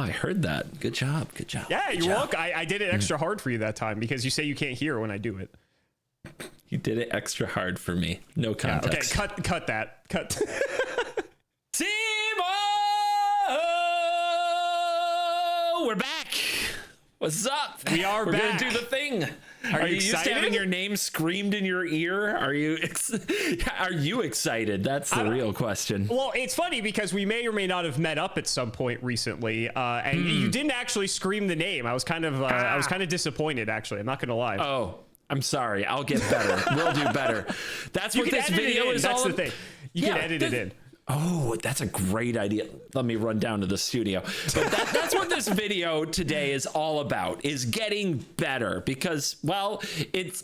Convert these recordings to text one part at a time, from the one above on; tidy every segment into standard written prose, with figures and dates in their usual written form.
Oh, I heard that. Good job. Yeah, you're welcome. I did it extra hard for you that time because you say you can't hear when I do it. You did it extra hard for me. No context. Yeah, okay, cut that. Cut. Simo! We're back. What's up? We're back. Gonna do the thing. Are you used to having your name screamed in your ear? Are you excited? That's the real question. Well, it's funny because we may or may not have met up at some point recently, and you didn't actually scream the name. I was kind of disappointed, actually. I'm not gonna lie. Oh, I'm sorry. I'll get better. We'll do better. That's what this video is all about. That's the thing. You can edit it in. Oh, that's a great idea. Let me run down to the studio. But that's what this video today is all about, is getting better. Because, well,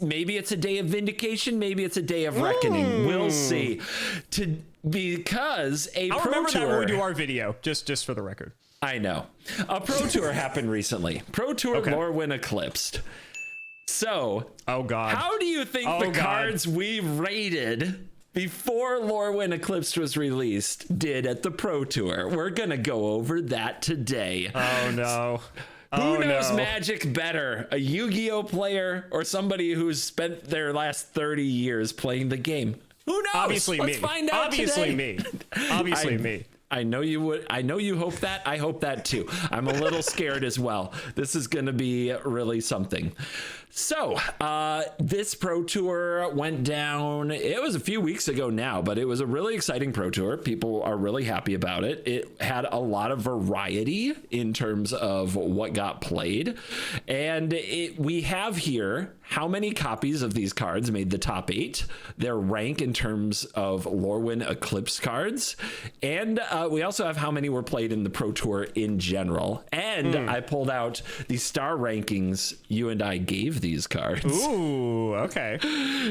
maybe it's a day of vindication. Maybe it's a day of reckoning. We'll see. Because a I'll Pro remember Tour... that when we do our video, just for the record. I know. A Pro Tour happened recently. Pro Tour Lorwyn Eclipsed. So, oh God, how do you think cards we rated before Lorwyn Eclipsed was released did at the Pro Tour? We're going to go over that today. Oh, no. Who knows Magic better, a Yu-Gi-Oh player or somebody who's spent their last 30 years playing the game? Who knows? Obviously Let's find out today. Obviously me. I know you would. I know you hope that. I hope that too. I'm a little scared as well. This is going to be really something. So this Pro Tour went down. It was a few weeks ago now, but it was a really exciting Pro Tour. People are really happy about it. It had a lot of variety in terms of what got played. And we have here how many copies of these cards made the top 8, their rank in terms of Lorwyn Eclipse cards, and we also have how many were played in the Pro Tour in general. And I pulled out the star rankings you and I gave these cards. Ooh, okay.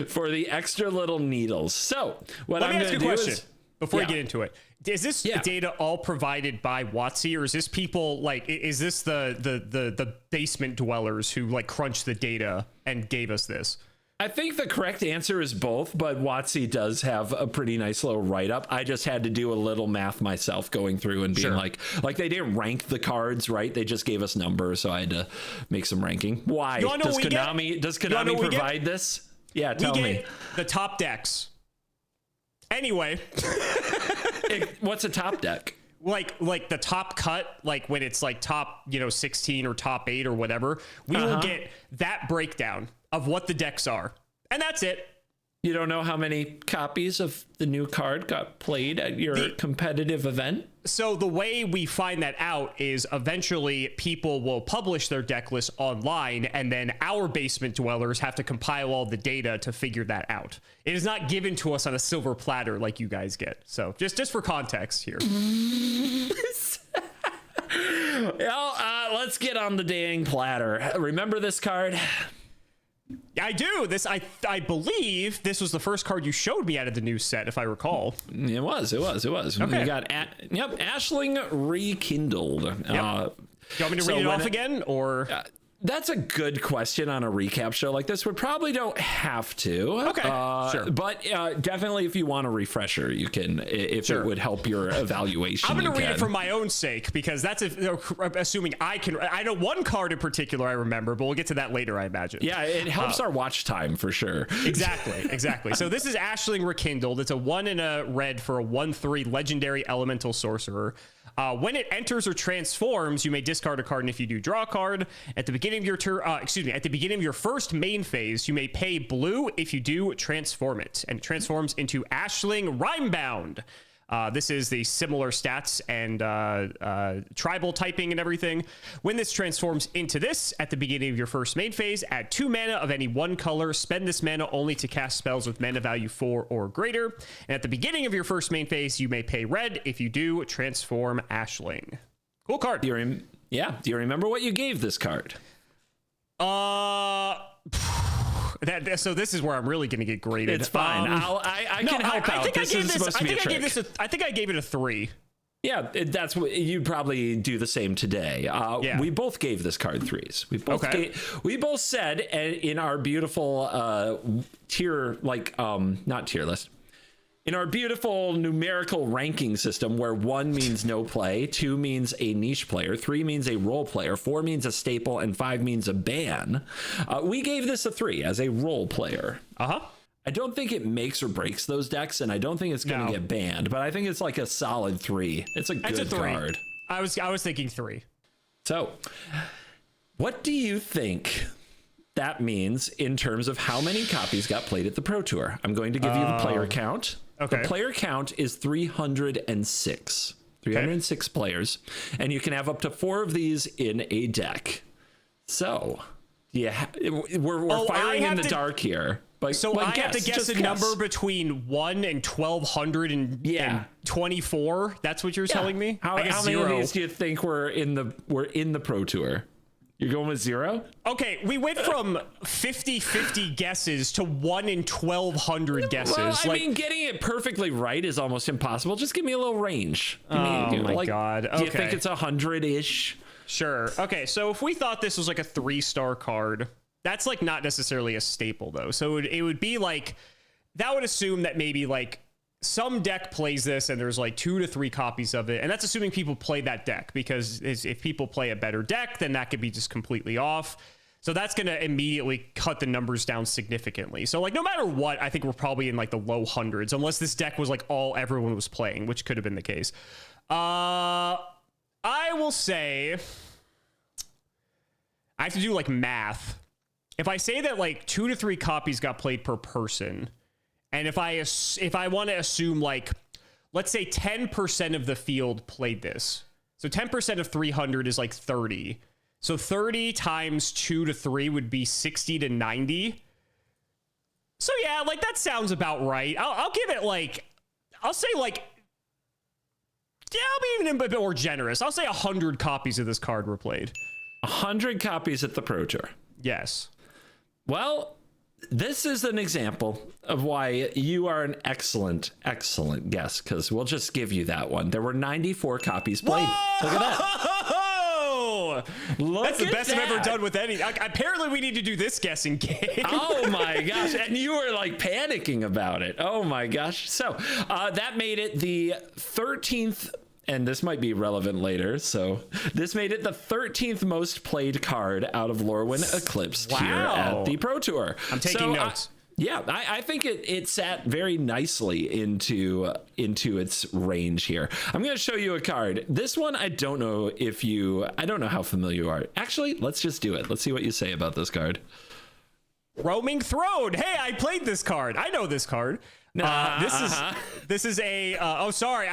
For the extra little needles. So what I'm going to do is... Before we get into it, is this data all provided by WotC, or is this people like, is this the basement dwellers who like crunched the data and gave us this? I think the correct answer is both, but WotC does have a pretty nice little write-up. I just had to do a little math myself going through and being like they didn't rank the cards, right? They just gave us numbers, so I had to make some ranking. Why? Does Konami provide this? Yeah, tell me. The top decks. Anyway. What's a top deck? Like the top cut, like when it's like top, 16 or top 8 or whatever, we will get that breakdown of what the decks are. And that's it. You don't know how many copies of the new card got played at your competitive event? So the way we find that out is eventually people will publish their deck list online, and then our basement dwellers have to compile all the data to figure that out. It is not given to us on a silver platter like you guys get. So just for context here. Well, let's get on the dang platter. Remember this card? I do. I believe this was the first card you showed me out of the new set, if I recall. It was. Okay. We got Ashling Rekindled. Yep. Do you want me to read it off again, or? That's a good question on a recap show like this. We probably don't have to. Okay, sure. But definitely, if you want a refresher, you can, if it would help your evaluation. I'm going to read it for my own sake, because that's assuming I can. I know one card in particular I remember, but we'll get to that later, I imagine. Yeah, it helps our watch time for sure. Exactly. So this is Ashling Rekindled. It's a 1 and a red for a 1/3 legendary elemental sorcerer. When it enters or transforms, you may discard a card, and if you do, draw a card. At the beginning of your turn, at the beginning of your first main phase, you may pay blue. If you do, transform it, and it transforms into Ashling Rhymebound. This is the similar stats and tribal typing and everything. When this transforms into this, at the beginning of your first main phase, add 2 mana of any one color. Spend this mana only to cast spells with mana value 4 or greater. And at the beginning of your first main phase, you may pay red. If you do, transform Ashling. Cool card. Do you remember what you gave this card? So this is where I'm really going to get graded. It's fine. I can help out. This is supposed to be a trick. I think I gave it a 3. Yeah, that's what you'd probably do the same today. We both gave this card 3s. We both said in our beautiful tier, not tier list. In our beautiful numerical ranking system where 1 means no play, 2 means a niche player, 3 means a role player, 4 means a staple, and 5 means a ban, we gave this a 3 as a role player. I don't think it makes or breaks those decks, and I don't think it's going to get banned, but I think it's like a solid 3. It's a good card. I was thinking 3. So, what do you think that means in terms of how many copies got played at the Pro Tour? I'm going to give you the player count. Okay. The player count is 306. 306 players, and you can have up to 4 of these in a deck. So, yeah, we're firing in the dark here. So I have to guess a number between 1 and 1,224. That's what you're telling me. How many of these do you think were in the Pro Tour? You're going with 0? Okay, we went from 50-50 guesses to 1 in 1,200 guesses. Well, I mean, getting it perfectly right is almost impossible. Just give me a little range. Oh my God. Okay. Do you think it's 100-ish? Sure. Okay, so if we thought this was like a 3-star card, that's like not necessarily a staple though. So it would be like, that would assume that maybe like some deck plays this and there's like 2 to 3 copies of it. And that's assuming people play that deck, because if people play a better deck, then that could be just completely off. So that's going to immediately cut the numbers down significantly. So like no matter what, I think we're probably in like the low hundreds, unless this deck was like all everyone was playing, which could have been the case. I will say I have to do like math. If I say that like 2 to 3 copies got played per person, and if I want to assume like, let's say 10% of the field played this. So 10% of 300 is like 30. So 30 times 2 to 3 would be 60 to 90. So yeah, like that sounds about right. I'll give it like, I'll say like, yeah, I'll be even a bit more generous. I'll say 100 copies of this card were played. 100 copies at the Pro Tour. Yes. Well, this is an example of why you are an excellent, excellent guest, because we'll just give you that one. There were 94 copies played. Whoa! Look at that. That's the best I've ever done with any. Apparently, we need to do this guessing game. Oh my gosh. And you were like panicking about it. Oh my gosh. So that made it the 13th. And this might be relevant later. So this made it the 13th most played card out of Lorwyn Eclipsed here at the Pro Tour. I'm taking notes. I think it sat very nicely into its range here. I'm going to show you a card. This one, I don't know how familiar you are. Actually, let's just do it. Let's see what you say about this card. Roaming Throne. Hey, I played this card. I know this card. This is a sorry.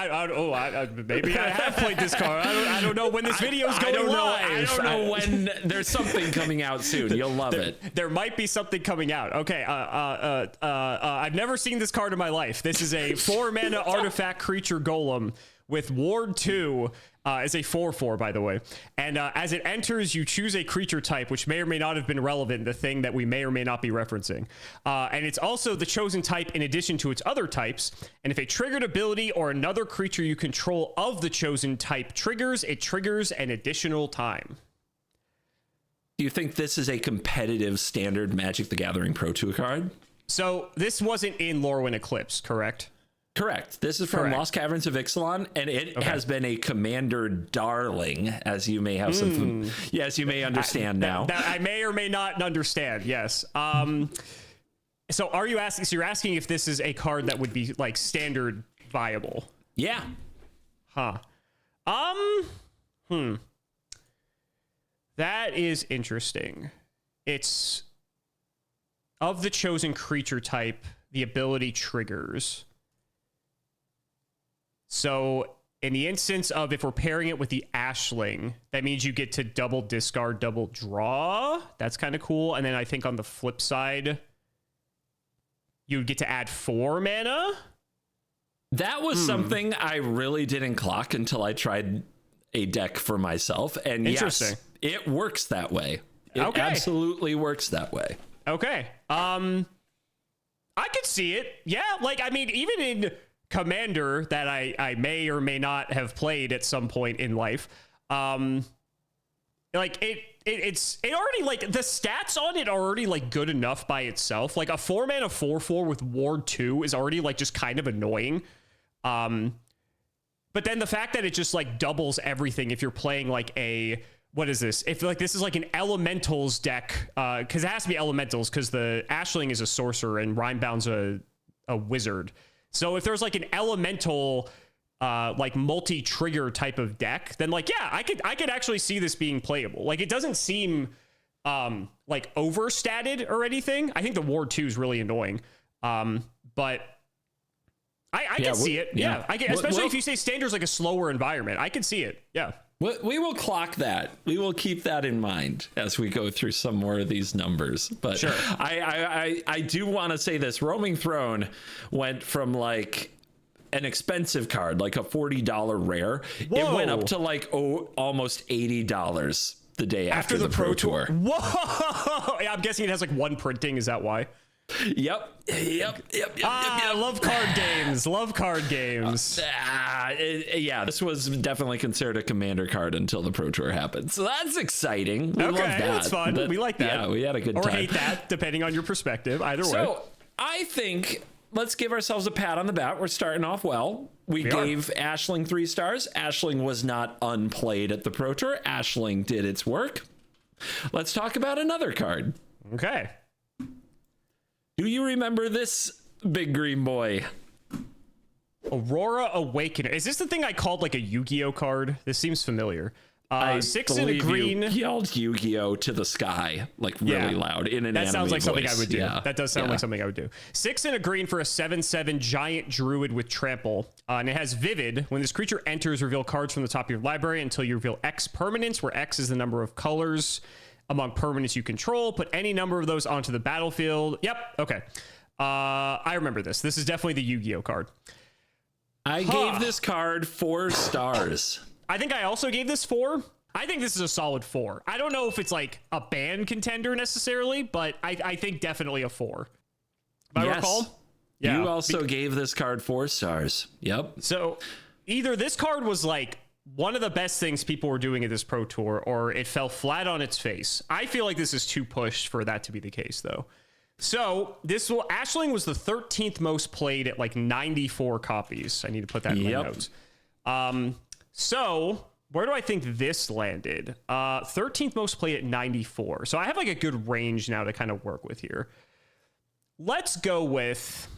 Maybe I have played this card. I don't know when this video is going live. I don't know when there's something coming out soon. You'll love it. There might be something coming out. Okay. I've never seen this card in my life. This is a 4-mana artifact creature golem with Ward 2. Is a 4/4, by the way. And as it enters, you choose a creature type, which may or may not have been relevant, the thing that we may or may not be referencing. And it's also the chosen type in addition to its other types. And if a triggered ability or another creature you control of the chosen type triggers, it triggers an additional time. Do you think this is a competitive standard Magic the Gathering Pro Tour card? So this wasn't in Lorwyn Eclipse, correct? Correct. This is from Lost Caverns of Ixalan, and it has been a Commander darling, as you may have some. Yes, you may understand now. That I may or may not understand. Yes. So are you asking? So you're asking if this is a card that would be like standard viable? Yeah. Huh. That is interesting. It's of the chosen creature type. The ability triggers. So in the instance of if we're pairing it with the Ashling, that means you get to double discard, double draw. That's kind of cool. And then I think on the flip side, you'd get to add 4 mana. That was something I really didn't clock until I tried a deck for myself. And yes, it works that way. It absolutely works that way. Okay. I could see it. Yeah. Like, I mean, even in Commander that I may or may not have played at some point in life, like it already, like, the stats on it are already like good enough by itself. Like a 4-mana 4/4 with Ward 2 is already like just kind of annoying. But then the fact that it just like doubles everything if you're playing like a, what is this? If like this is like an elementals deck, because it has to be elementals because the Ashling is a sorcerer and Rhinebound's a wizard. So if there's like an elemental like multi-trigger type of deck, then like, yeah, I could actually see this being playable. Like it doesn't seem like overstated or anything. I think the Ward 2 is really annoying. But I can see it. Yeah. I can, especially if you say standard's like a slower environment. I can see it. Yeah. We will clock that. We will keep that in mind as we go through some more of these numbers. But sure. I do want to say this. Roaming Throne went from like an expensive card, like a $40 rare. Whoa. It went up to like almost $80 the day after the Pro Tour. Whoa! Yeah, I'm guessing it has like one printing. Is that why? Yep. Love card games. Love card games. Yeah, this was definitely considered a commander card until the Pro Tour happened. So that's exciting. We love that. That's fun. We like that. Yeah, we had a good time. Or hate that, depending on your perspective. Either way. So I think let's give ourselves a pat on the back. We're starting off well. We gave Ashling 3 stars. Ashling was not unplayed at the Pro Tour. Ashling did its work. Let's talk about another card. Okay. Do you remember this big green boy? Aurora Awakener. Is this the thing I called like a Yu-Gi-Oh card? This seems familiar. 6 in a green. You yelled Yu-Gi-Oh to the sky, like really loud in an anime That sounds like voice. something I would do. Yeah. That does sound like something I would do. 6 in a green for a 7/7 giant druid with trample. And it has Vivid. When this creature enters, reveal cards from the top of your library until you reveal X permanents, where X is the number of colors among permanents you control. Put any number of those onto the battlefield. Yep. Okay. I remember this. This is definitely the Yu-Gi-Oh card. I gave this card 4 stars. I think I also gave this 4. I think this is a solid 4. I don't know if it's like a band contender necessarily, but I think definitely a 4. If I recall. Yeah. You also gave this card 4 stars. Yep. So either this card was like one of the best things people were doing at this Pro Tour, or it fell flat on its face. I feel like this is too pushed for that to be the case, though. So Ashling was the 13th most played at like 94 copies. I need to put that in my notes. So where do I think this landed? 13th most played at 94. So I have like a good range now to kind of work with here. Let's go with,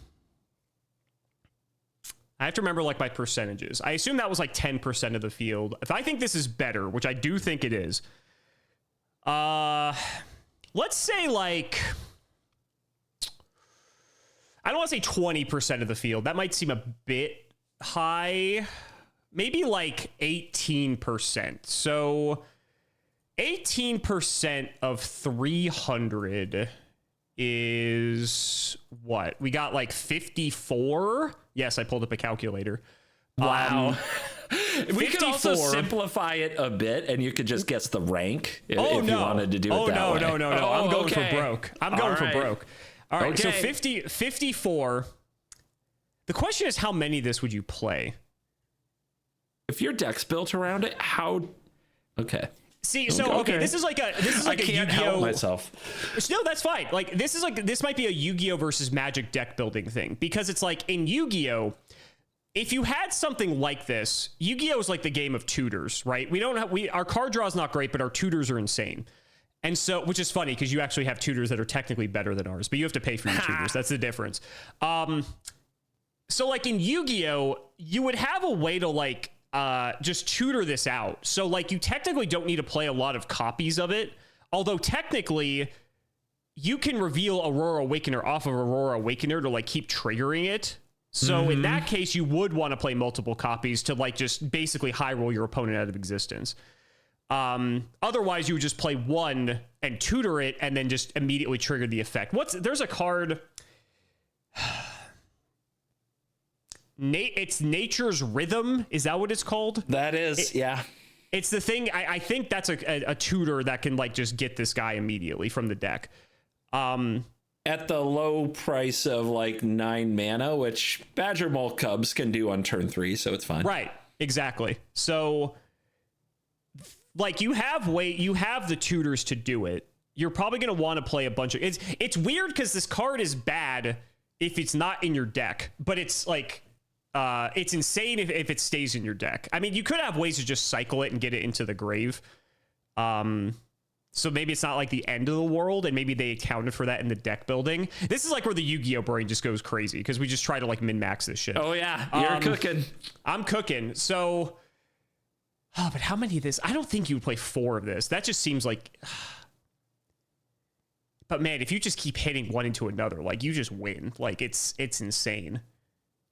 I have to remember like my percentages. I assume that was like 10% of the field. If I think this is better, which I do think it is, let's say like, I don't want to say 20% of the field. That might seem a bit high. Maybe like 18%. So 18% of 300 is what? We got like 54. Yes, I pulled up a calculator. Wow. We could also simplify it a bit, and you could just guess the rank if you wanted to do it that way. No. I'm going for broke. I'm going for broke. All right, so 54. The question is, how many of this would you play? If your deck's built around it, how? Okay. See, so this is like a I can't help myself. No, that's fine. Like this might be a Yu-Gi-Oh versus Magic deck building thing, because it's like in Yu-Gi-Oh, if you had something like this, Yu-Gi-Oh is like the game of tutors, right? Our card draw is not great, but our tutors are insane. And so, which is funny because you actually have tutors that are technically better than ours, but you have to pay for your tutors. That's the difference. So like in Yu-Gi-Oh, you would have a way to like just tutor this out. So like you technically don't need to play a lot of copies of it. Although technically you can reveal Aurora Awakener off of Aurora Awakener to like keep triggering it. So in that case, you would want to play multiple copies to like just basically high roll your opponent out of existence. Otherwise you would just play one and tutor it and then just immediately trigger the effect. There's a card. It's Nature's Rhythm. Is that what it's called? That is, yeah. It's the thing. I think that's a tutor that can like just get this guy immediately from the deck. At the low price of like 9 mana, which Badger Molt Cubs can do on turn 3, so it's fine. Right, exactly. So like you have the tutors to do it. You're probably going to want to play a bunch of it's weird because this card is bad if it's not in your deck, but it's like it's insane if it stays in your deck. I mean, you could have ways to just cycle it and get it into the grave. So maybe it's not like the end of the world, and maybe they accounted for that in the deck building. This is like where the Yu-Gi-Oh brain just goes crazy because we just try to like min-max this shit. Oh yeah, you're cooking. I'm cooking. So, but how many of this? I don't think you would play 4 of this. That just seems like... But man, if you just keep hitting one into another, like you just win. Like it's insane.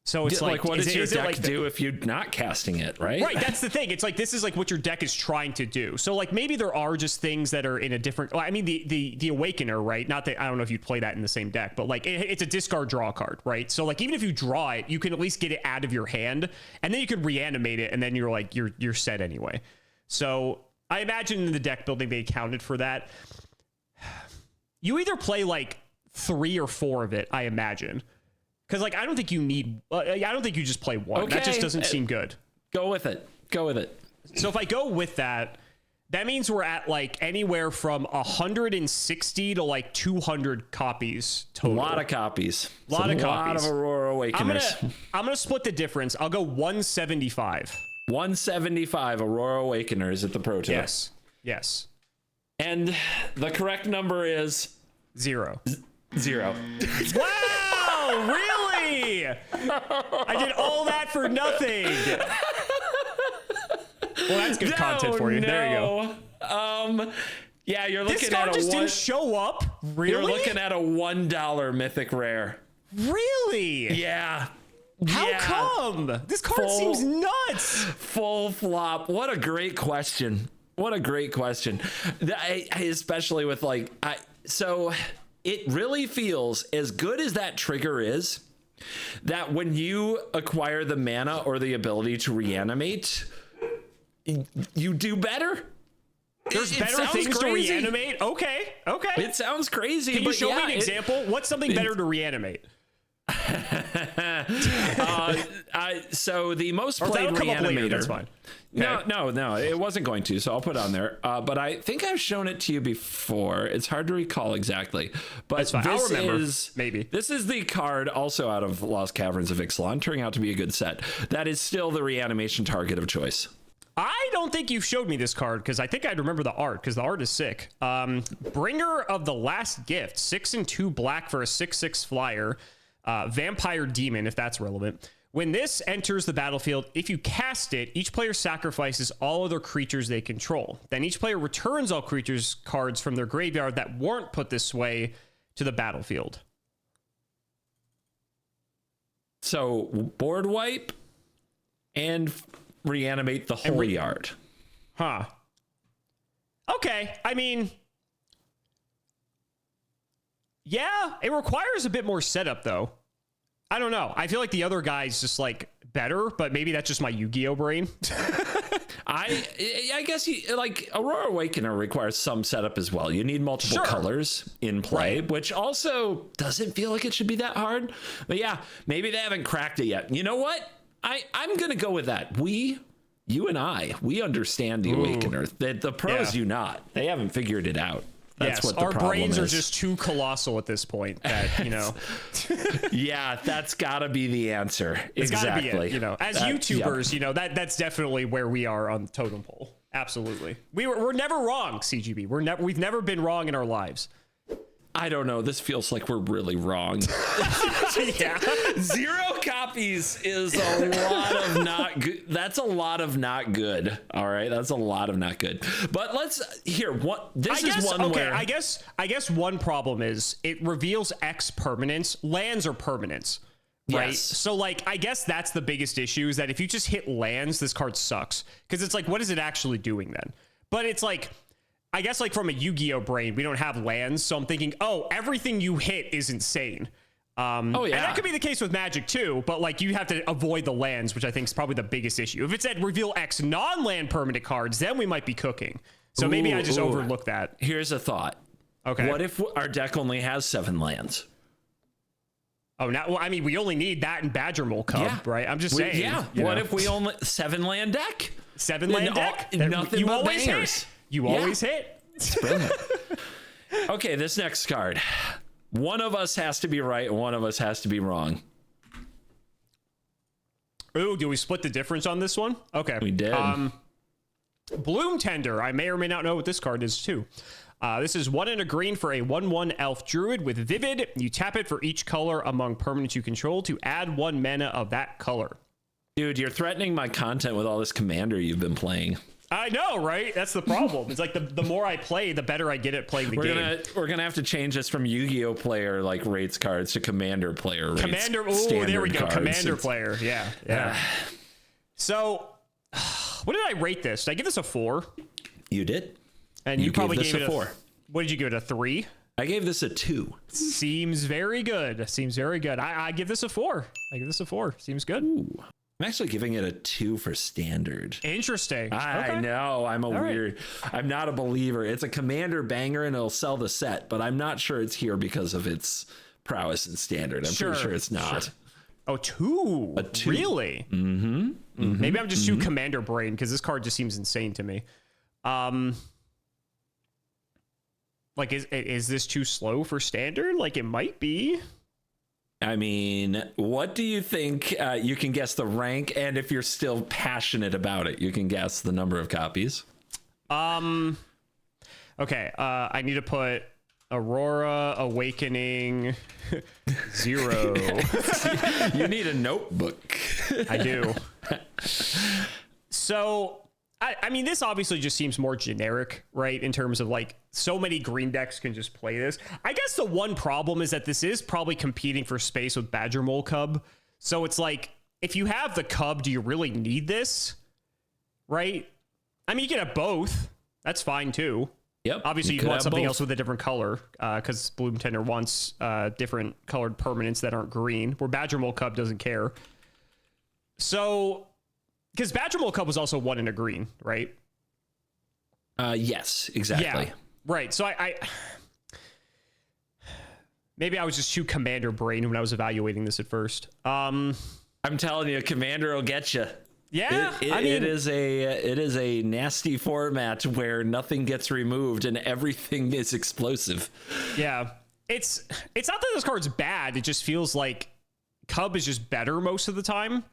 So it's like what does your deck like do if you're not casting it, right? Right, that's the thing. It's like this is like what your deck is trying to do. So like maybe there are just things that are in a different. Well, I mean the Awakener, right? Not that I don't know if you'd play that in the same deck, but like it's a discard draw card, right? So like even if you draw it, you can at least get it out of your hand, and then you can reanimate it, and then you're like you're set anyway. So I imagine in the deck building they accounted for that. You either play like 3 or 4 of it, I imagine. Because like I don't think you need. I don't think you just play 1. Okay. That just doesn't seem good. Go with it. Go with it. So if I go with that, that means we're at like anywhere from 160 to like 200 copies total. A lot of copies. A lot of copies. A lot of Aurora Awakeners. I'm gonna split the difference. I'll go 175. 175 Aurora Awakeners at the Pro Tour. Yes. And the correct number is 0. 0. Wow, really? I did all that for nothing. Well, that's good content for you. There you go. Yeah, you're looking this card at just didn't show up. Really? You're looking at a $1 mythic rare. Really? Yeah. How come? This card seems nuts. Full flop. What a great question. What a great question. I especially with like, so it really feels as good as that trigger is, that when you acquire the mana or the ability to reanimate, you do better. There's better things to reanimate. Okay. It sounds crazy. Can you show me an example? What's something better to reanimate? So the most played reanimator. That's fine. Okay. No, it wasn't going to, so I'll put it on there. But I think I've shown it to you before. It's hard to recall exactly. But that's fine. I'll remember. Maybe. This is the card also out of Lost Caverns of Ixalan, turning out to be a good set. That is still the reanimation target of choice. I don't think you've showed me this card because I think I'd remember the art because the art is sick. Bringer of the Last Gift, 6 and 2 black for a 6/6 flyer. Vampire Demon, if that's relevant. When this enters the battlefield, if you cast it, each player sacrifices all other creatures they control. Then each player returns all creatures cards from their graveyard that weren't put this way to the battlefield. So board wipe and reanimate the whole yard. Huh. Okay. I mean, yeah, it requires a bit more setup, though. I don't know. I feel like the other guy's just like better, but maybe that's just my Yu-Gi-Oh brain. I guess like Aurora Awakener requires some setup as well. You need multiple colors in play, right, which also doesn't feel like it should be that hard. But yeah, maybe they haven't cracked it yet. You know what? I'm gonna go with that. You and I, we understand the Awakener. The pros do not. They haven't figured it out. That's what the our brains is. Are just too colossal at this point that, you know. Yeah, that's gotta be the answer. It's exactly. Gotta be it, you know, as YouTubers, you know, that's definitely where we are on the totem pole. Absolutely. We're never wrong, CGB. We've never been wrong in our lives. I don't know. This feels like we're really wrong. Yeah. 0 copies is a lot of not good. That's a lot of not good. All right. That's a lot of not good. But let's hear what this is one where I guess one problem is it reveals X permanents. Lands are permanents. Right. Yes. So like, I guess that's the biggest issue is that if you just hit lands, this card sucks. Because it's like, what is it actually doing then? But it's like, I guess like from a Yu-Gi-Oh brain, we don't have lands. So I'm thinking, everything you hit is insane. And that could be the case with Magic too, but like you have to avoid the lands, which I think is probably the biggest issue. If it said reveal X non-land permanent cards, then we might be cooking. So maybe I just overlooked that. Here's a thought. Okay. What if our deck only has 7 lands? Oh, well, I mean, we only need that in Badger Mole Cub, right? I'm just saying. Yeah. What if we only 7 land deck? 7-land deck. Nothing you but always bangers. hit. You always hit. It's brilliant. Okay, this next card. One of us has to be right and one of us has to be wrong. Ooh, do we split the difference on this one? Okay. We did. Bloom Tender. I may or may not know what this card is too. This is 1 and a green for a 1/1 elf druid with Vivid. You tap it for each color among permanents you control to add 1 mana of that color. Dude, you're threatening my content with all this commander you've been playing. I know, right? That's the problem. It's like the more I play, the better I get at playing the game. We're gonna have to change this from Yu-Gi-Oh player like rates cards to commander player rates. Commander, oh, there we go. Cards. Commander player. Yeah. So, what did I rate this? Did I give this a 4? You did. And you probably gave it a 4. What did you give it, a 3? I gave this a 2. Seems very good. I give this a 4. Seems good. Ooh. I'm actually giving it a 2 for standard. Interesting. I know. I'm right. I'm not a believer. It's a commander banger and it'll sell the set, but I'm not sure it's here because of its prowess in standard. I'm pretty sure it's not. Sure. Oh, 2. A 2. Really? Mm-hmm. Maybe I'm just too commander brain because this card just seems insane to me. Like, is this too slow for standard? Like, it might be. I mean, what do you think? You can guess the rank, and if you're still passionate about it, you can guess the number of copies. Okay. I need to put Aurora Awakening 0. You need a notebook. I do. So, I mean, this obviously just seems more generic, right? In terms of like, so many green decks can just play this. I guess the one problem is that this is probably competing for space with Badger Mole Cub. So it's like, if you have the Cub, do you really need this? Right? I mean, you can have both. That's fine too. Yep. Obviously, you want something else with a different color because Bloom Tender wants different colored permanents that aren't green, where Badger Mole Cub doesn't care. So, because Badger Mole Cub was also 1 and a green, right? Yes, exactly. Yeah, right. So I maybe I was just too commander brain when I was evaluating this at first. I'm telling you, commander will get you. Yeah, I mean, it is a nasty format where nothing gets removed and everything is explosive. Yeah, it's not that this card's bad. It just feels like Cub is just better most of the time.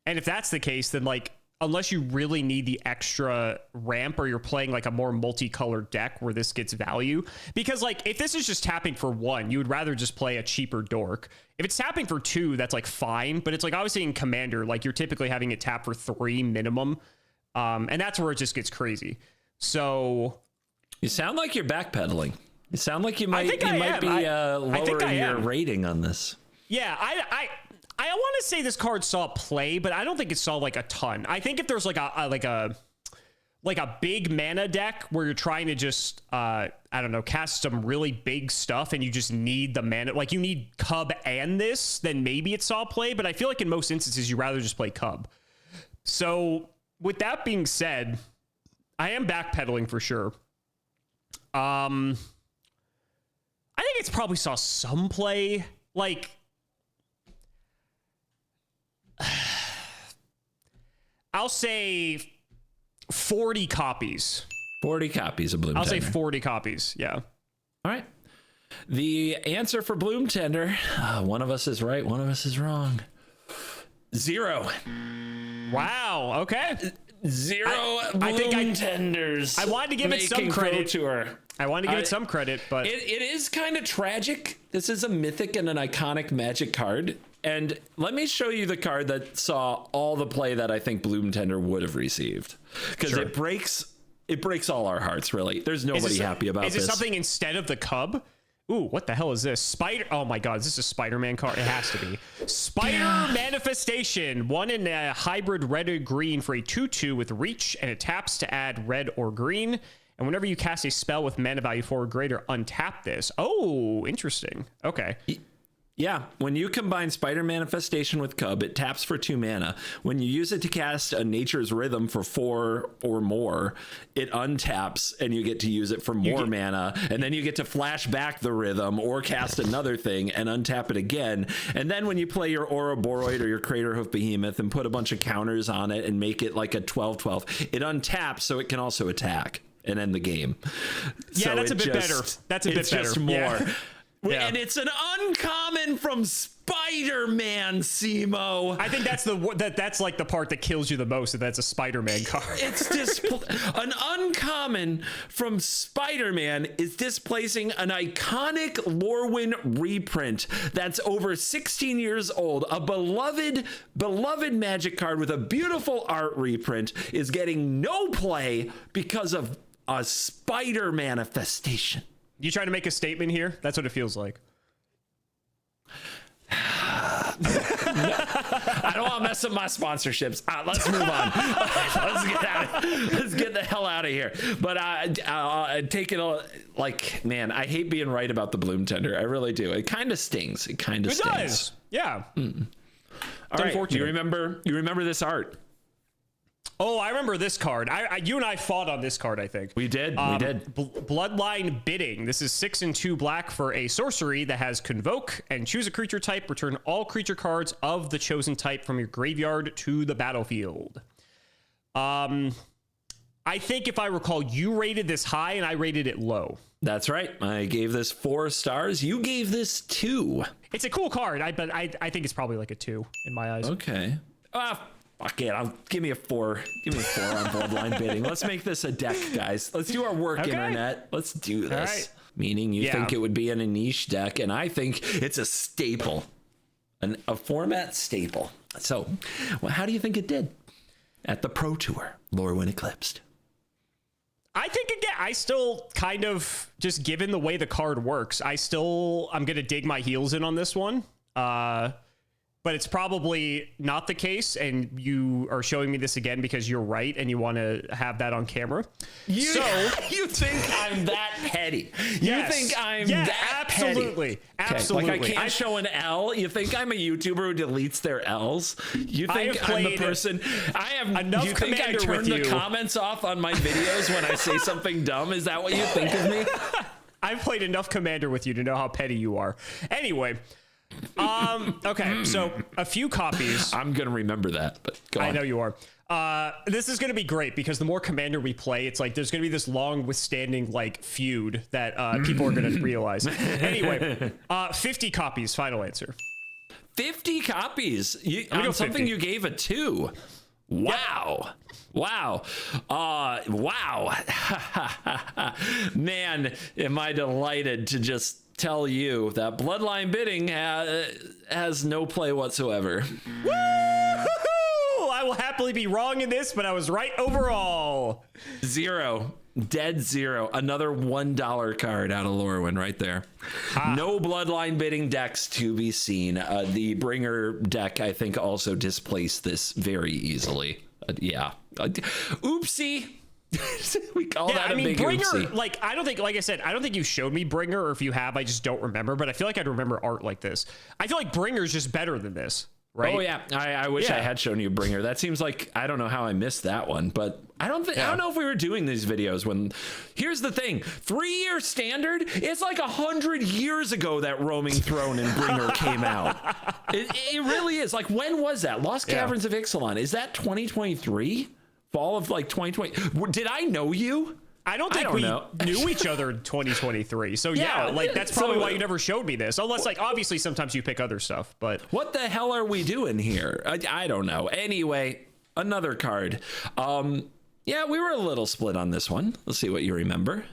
And if that's the case, then like, unless you really need the extra ramp or you're playing like a more multicolored deck where this gets value, because like if this is just tapping for 1, you would rather just play a cheaper dork. If it's tapping for 2, that's like fine, but it's like obviously in commander, like you're typically having it tap for 3 minimum. And that's where it just gets crazy. So you sound like you're backpedaling. You sound like you might be lowering your rating on this. Yeah, I want to say this card saw play, but I don't think it saw like a ton. I think if there's like a big mana deck where you're trying to just I don't know, cast some really big stuff and you just need the mana, like you need Cub and this, then maybe it saw play. But I feel like in most instances you rather just play Cub. So with that being said, I am backpedaling for sure. I think it's probably saw some play, like. I'll say 40 copies. 40 copies of Bloom Tender. I'll say 40 copies. Yeah. All right. The answer for Bloom Tender, one of us is right, one of us is wrong. 0. Wow. Okay. 0 Bloom Tenders. I wanted to give it some credit. Tour. I wanted to give it some credit, but it is kind of tragic. This is a mythic and an iconic Magic card. And let me show you the card that saw all the play that I think Bloom Tender would have received. Because it breaks all our hearts, really. There's nobody happy about this. Is it something instead of the Cub? Ooh, what the hell is this? Spider. Oh my God, is this a Spider-Man card? It has to be. Spider Manifestation. 1 in a hybrid red or green for a 2/2 with reach, and it taps to add red or green. And whenever you cast a spell with mana value 4 or greater, untap this. Oh, interesting. Okay. Yeah, when you combine Spider Manifestation with Cub, it taps for 2 mana. When you use it to cast a Nature's Rhythm for 4 or more, it untaps and you get to use it for more mana. And then you get to flash back the Rhythm or cast another thing and untap it again. And then when you play your Ouroboros or your Craterhoof Behemoth and put a bunch of counters on it and make it like a 12/12, it untaps so it can also attack and end the game. Yeah, so that's a bit better. That's a bit better. Just more. Yeah. Yeah. And it's an uncommon from Spider-Man, Simo. I think that's like the part that kills you the most, if that's a Spider-Man card. It's an uncommon from Spider-Man is displacing an iconic Lorwyn reprint that's over 16 years old. A beloved Magic card with a beautiful art reprint is getting no play because of a Spider Manifestation. You trying to make a statement here? That's what it feels like. I don't want to mess up my sponsorships. Let's move on. Let's get the hell out of here. But take it like, man, I hate being right about the Bloom Tender. I really do. It kind of stings. It kind of stings. It does. Yeah. All right. You remember this art? Oh, I remember this card. You and I fought on this card, I think. We did. Bloodline Bidding. This is 6 and 2 black for a sorcery that has Convoke and choose a creature type. Return all creature cards of the chosen type from your graveyard to the battlefield. I think if I recall, you rated this high and I rated it low. That's right. I gave this 4 stars. You gave this 2. It's a cool card, but I think it's probably like a 2 in my eyes. Okay. Fuck it. Give me a 4. Give me a 4 on Bloodline Bidding. Let's make this a deck, guys. Let's do our work, internet. Let's do this. Right. Meaning you think it would be in a niche deck, and I think it's a staple, a format staple. So, how do you think it did at the Pro Tour, Lorwyn Eclipsed? I think, again, I still kind of, just given the way the card works, I'm going to dig my heels in on this one. But it's probably not the case, and you are showing me this again because you're right and you want to have that on camera. You think I'm that petty? You think I'm that absolutely petty? Absolutely. Like I can't show an L? You think I'm a YouTuber who deletes their L's? You think I'm the person? Enough you think I turn the comments off on my videos when I say something dumb? Is that what you think of me? I've played enough Commander with you to know how petty you are. Anyway. Okay, so a few copies. I'm gonna remember that, but go on. I know you are. This is gonna be great because the more Commander we play, it's like there's gonna be this long withstanding like feud that people are gonna realize. Anyway, 50 copies. Final answer. 50 copies. On something 50. You gave a 2. Wow. Wow. Wow. Man, am I delighted to just tell you that Bloodline Bidding has no play whatsoever. Woo! I will happily be wrong in this, but I was right overall. 0. Dead 0. Another $1 card out of Lorwyn right there. No Bloodline Bidding decks to be seen. The Bringer deck, I think, also displaced this very easily. Yeah. Oopsie. We call that a big Bringer, oopsie. like I don't think you showed me Bringer, or if you have, I just don't remember, but I feel like I'd remember art like this. I feel like Bringer's just better than this, right? Oh yeah. I wish I had shown you Bringer. That seems like, I don't know how I missed that one, but I don't know if we were doing these videos when, here's the thing, 3-year standard, it's like 100 years ago that Roaming Throne and Bringer came out. It really is. Like, when was that? Lost Caverns of Ixalan. Is that 2023? Fall of like 2020. Did I know you? I don't think we knew each other in 2023. So like that's probably why you never showed me this. Unless like obviously sometimes you pick other stuff, but what the hell are we doing here? I don't know. Anyway, another card. Yeah, we were a little split on this one. Let's see what you remember.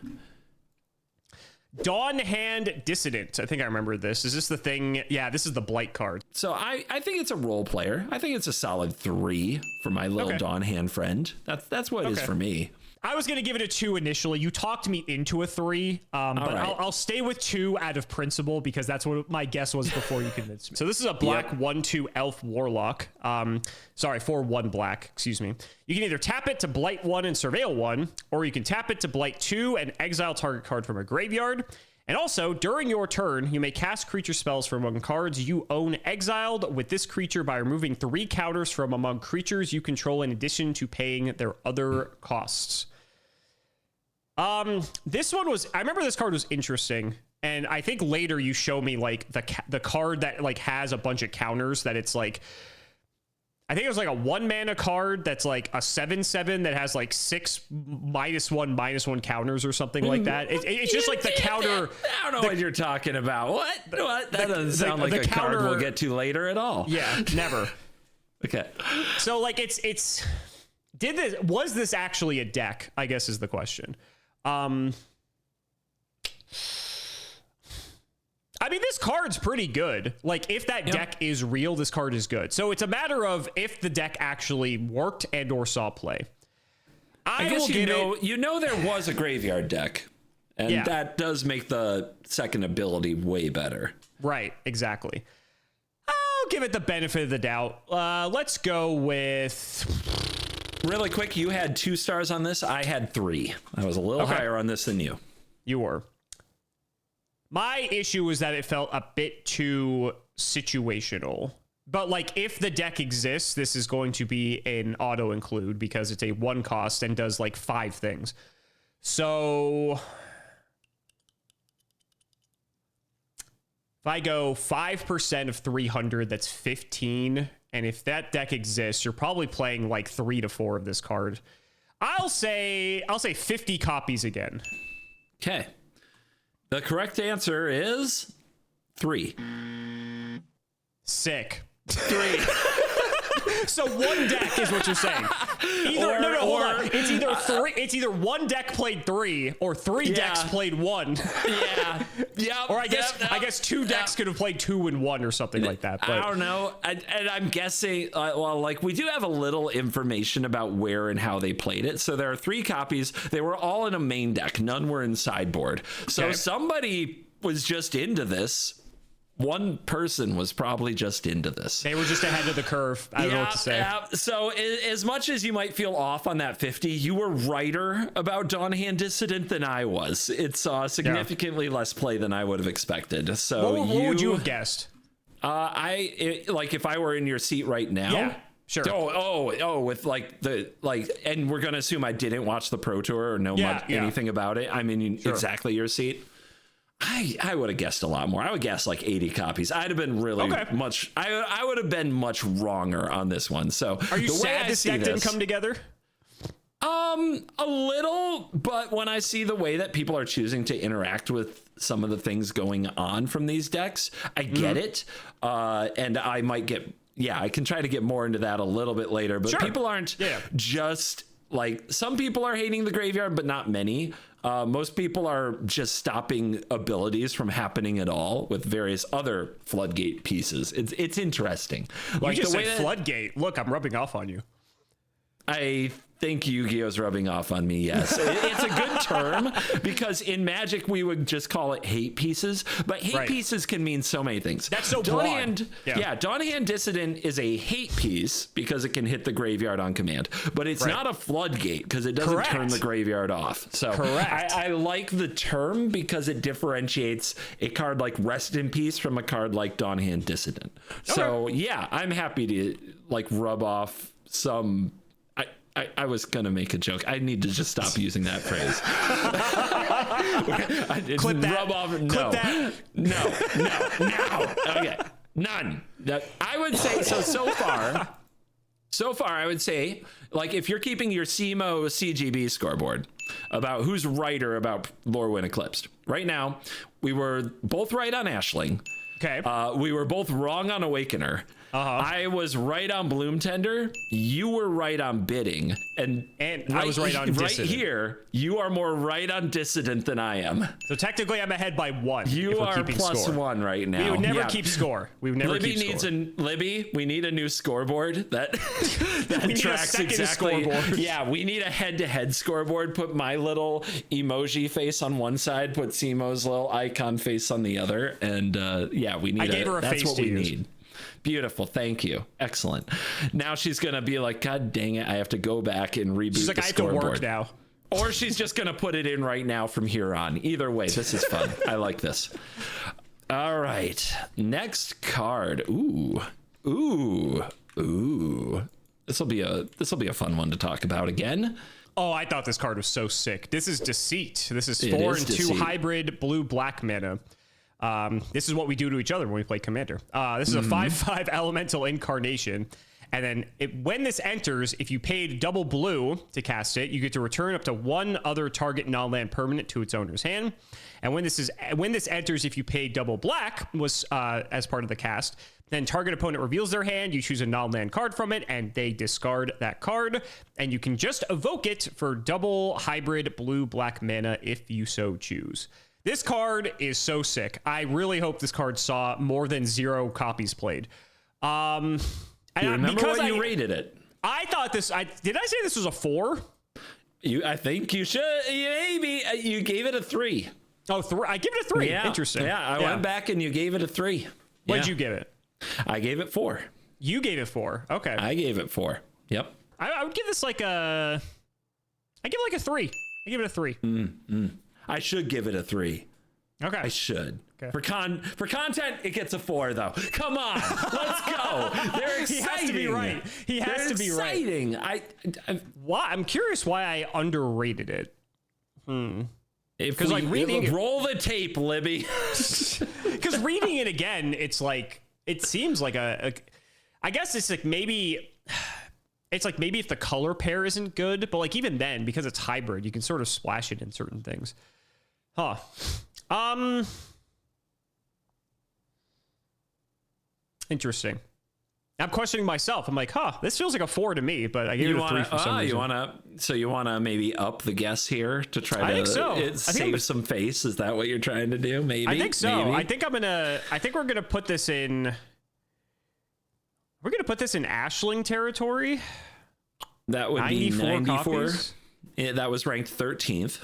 Dawn Hand Dissident. I think I remember this. Is this the thing? Yeah, this is the Blight card. So I think it's a role player. I think it's a solid 3 for my little Dawn Hand friend. That's what it is for me. I was going to give it a 2 initially. You talked me into a 3, but right. I'll stay with 2 out of principle because that's what my guess was before you convinced me. So this is a black 1/2 elf warlock. Sorry, 4/1 black, excuse me. You can either tap it to blight 1 and surveil 1, or you can tap it to blight 2 and exile target card from a graveyard. And also, during your turn, you may cast creature spells from among cards you own exiled with this creature by removing 3 counters from among creatures you control in addition to paying their other costs. This one was, I remember this card was interesting. And I think later you show me like the card that like has a bunch of counters that it's like, I think it was like a 1 mana card that's like a 7/7 that has like 6 -1/-1 counters or something like that. It's just like the counter. I don't know what you're talking about. What? That doesn't sound like a card we'll get to later at all. Yeah, never. Okay. So like was this actually a deck? I guess is the question. I mean, this card's pretty good. Like, if that deck is real, this card is good. So it's a matter of if the deck actually worked and or saw play. I guess you know there was a graveyard deck, and that does make the second ability way better. Right, exactly. I'll give it the benefit of the doubt. Let's go with... Really quick, you had 2 stars on this. I had 3. I was a little higher on this than you. You were. My issue was that it felt a bit too situational. But like, if the deck exists, this is going to be an auto include because it's a 1 cost and does like 5 things. So if I go 5% of 300, that's 15. And if that deck exists, you're probably playing like 3 to 4 of this card. I'll say 50 copies again. Okay. The correct answer is 3. Sick. 3. So 1 deck is what you're saying. Hold on. It's either 1 deck played 3 or 3 decks played 1. Yeah. Or I guess 2 decks could have played 2 and 1 or something like that. But I don't know. And I'm guessing, we do have a little information about where and how they played it. So there are 3 copies. They were all in a main deck. None were in sideboard. So somebody was just into this. One person was probably just into this. They were just ahead of the curve. I don't know what to say. So as much as you might feel off on that 50, you were righter about Dawnhand Dissident than I was. It saw significantly less play than I would have expected. So what would you have guessed? If I were in your seat right now. Yeah. Sure. With and we're gonna assume I didn't watch the Pro Tour or know anything about it. I'm in exactly your seat. I would have guessed a lot more. I would guess like 80 copies. I'd have been really much. I would have been much wronger on this one. So are you sad this deck didn't come together? A little, but when I see the way that people are choosing to interact with some of the things going on from these decks, I get it. And I might get, I can try to get more into that a little bit later, but people aren't just like, some people are hating the graveyard, but not many. Most people are just stopping abilities from happening at all with various other floodgate pieces. It's interesting. Like, you just said floodgate. Look, I'm rubbing off on you. I think Yu-Gi-Oh's rubbing off on me, yes. It's a good term because in Magic we would just call it hate pieces, but hate pieces can mean so many things. That's so broad. Dawnhand Dissident is a hate piece because it can hit the graveyard on command, but it's not a floodgate because it doesn't turn the graveyard off. So I like the term because it differentiates a card like Rest in Peace from a card like Dawnhand Dissident. So I'm happy to rub off some... I was going to make a joke. I need to just stop using that phrase. Clip that. Rub off. Clip that. No. Okay. None. I would say, so far, I would say, if you're keeping your CMO CGB scoreboard about who's righter about Lorwyn Eclipsed. Right now, we were both right on Ashling. Okay. We were both wrong on Awakener. I was right on Bloom Tender. You were right on Bidding, and I was right on Dissident. Right here, you are more right on Dissident than I am. So technically, I'm ahead by 1. You are plus 1 right now. We would never keep score. We would never Libby keep score. Libby, we need a new scoreboard that tracks exactly. Scoreboard. Yeah, we need a head-to-head scoreboard. Put my little emoji face on one side, put Simo's little icon face on the other, and we need. I gave her a that's face what to we use. need. Beautiful. Thank you. Excellent. Now she's going to be like, God dang it. I have to go back and reboot the scoreboard. I have to work now. Or she's just going to put it in right now from here on. Either way, this is fun. I like this. All right. Next card. Ooh. This will be a fun one to talk about again. Oh, I thought this card was so sick. This is Deceit. This is 4 and 2 Deceit. hybrid blue-black mana. This is what we do to each other when we play Commander. This is a 5/5 elemental incarnation. And then when this enters, if you paid double blue to cast it, you get to return up to one other target non-land permanent to its owner's hand. And when this enters, if you pay double black was as part of the cast, then target opponent reveals their hand, you choose a non-land card from it, and they discard that card. And you can just evoke it for double hybrid blue-black mana if you so choose. This card is so sick. I really hope this card saw more than 0 copies played. You remember what you rated it? I thought did I say this was a 4? I think you should. Maybe you gave it a 3. Oh, 3. I give it a 3. Yeah. Interesting. Yeah, I went back and you gave it a 3. What'd you give it? I gave it 4. You gave it 4. Okay. I gave it 4. Yep. I would give this like a. I give it like a 3. I give it a 3. I should give it a 3. Okay. I should. Okay. For content, it gets a 4 though. Come on, let's go. They're exciting. He has to be right. He has to be exciting. right. Why? I'm curious why I underrated it. Because like reading roll the tape, Libby. Because reading it again, it's like it seems like I guess it's like maybe. It's like maybe if the color pair isn't good, but like even then, because it's hybrid, you can sort of splash it in certain things. Huh. Interesting. I'm questioning myself. I'm like, this feels like a 4 to me, but I gave it a 3 for some reason. You want to maybe up the guess here to try to save some face? Is that what you're trying to do? Maybe. I think so. Maybe? I think we're gonna put this in. We're gonna put this in Ashling territory. That would be 94. Copies. Yeah, that was ranked 13th.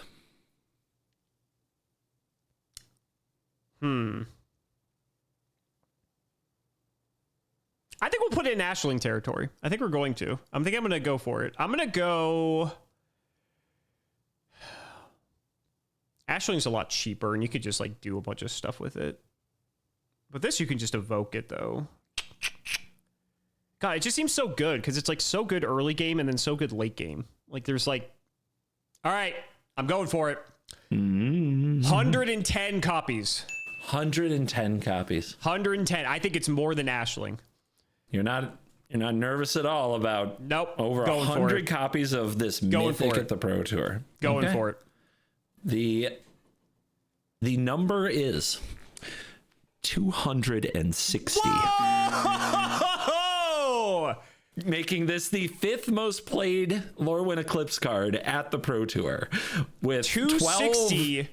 I think we'll put it in Ashling territory. I think we're going to. I'm going to go for it. I'm going to go. Ashling's a lot cheaper, and you could just like do a bunch of stuff with it. But this, you can just evoke it though. God, it just seems so good because it's like so good early game and then so good late game. Like there's like, all right, I'm going for it. 110 copies. 110 copies. 110. I think it's more than Ashling. You're not nervous at all about over 100 copies of this mythic at the Pro Tour. Going for it. The number is 260. Whoa! Making this the 5th most played Lorwyn Eclipse card at the Pro Tour with 260.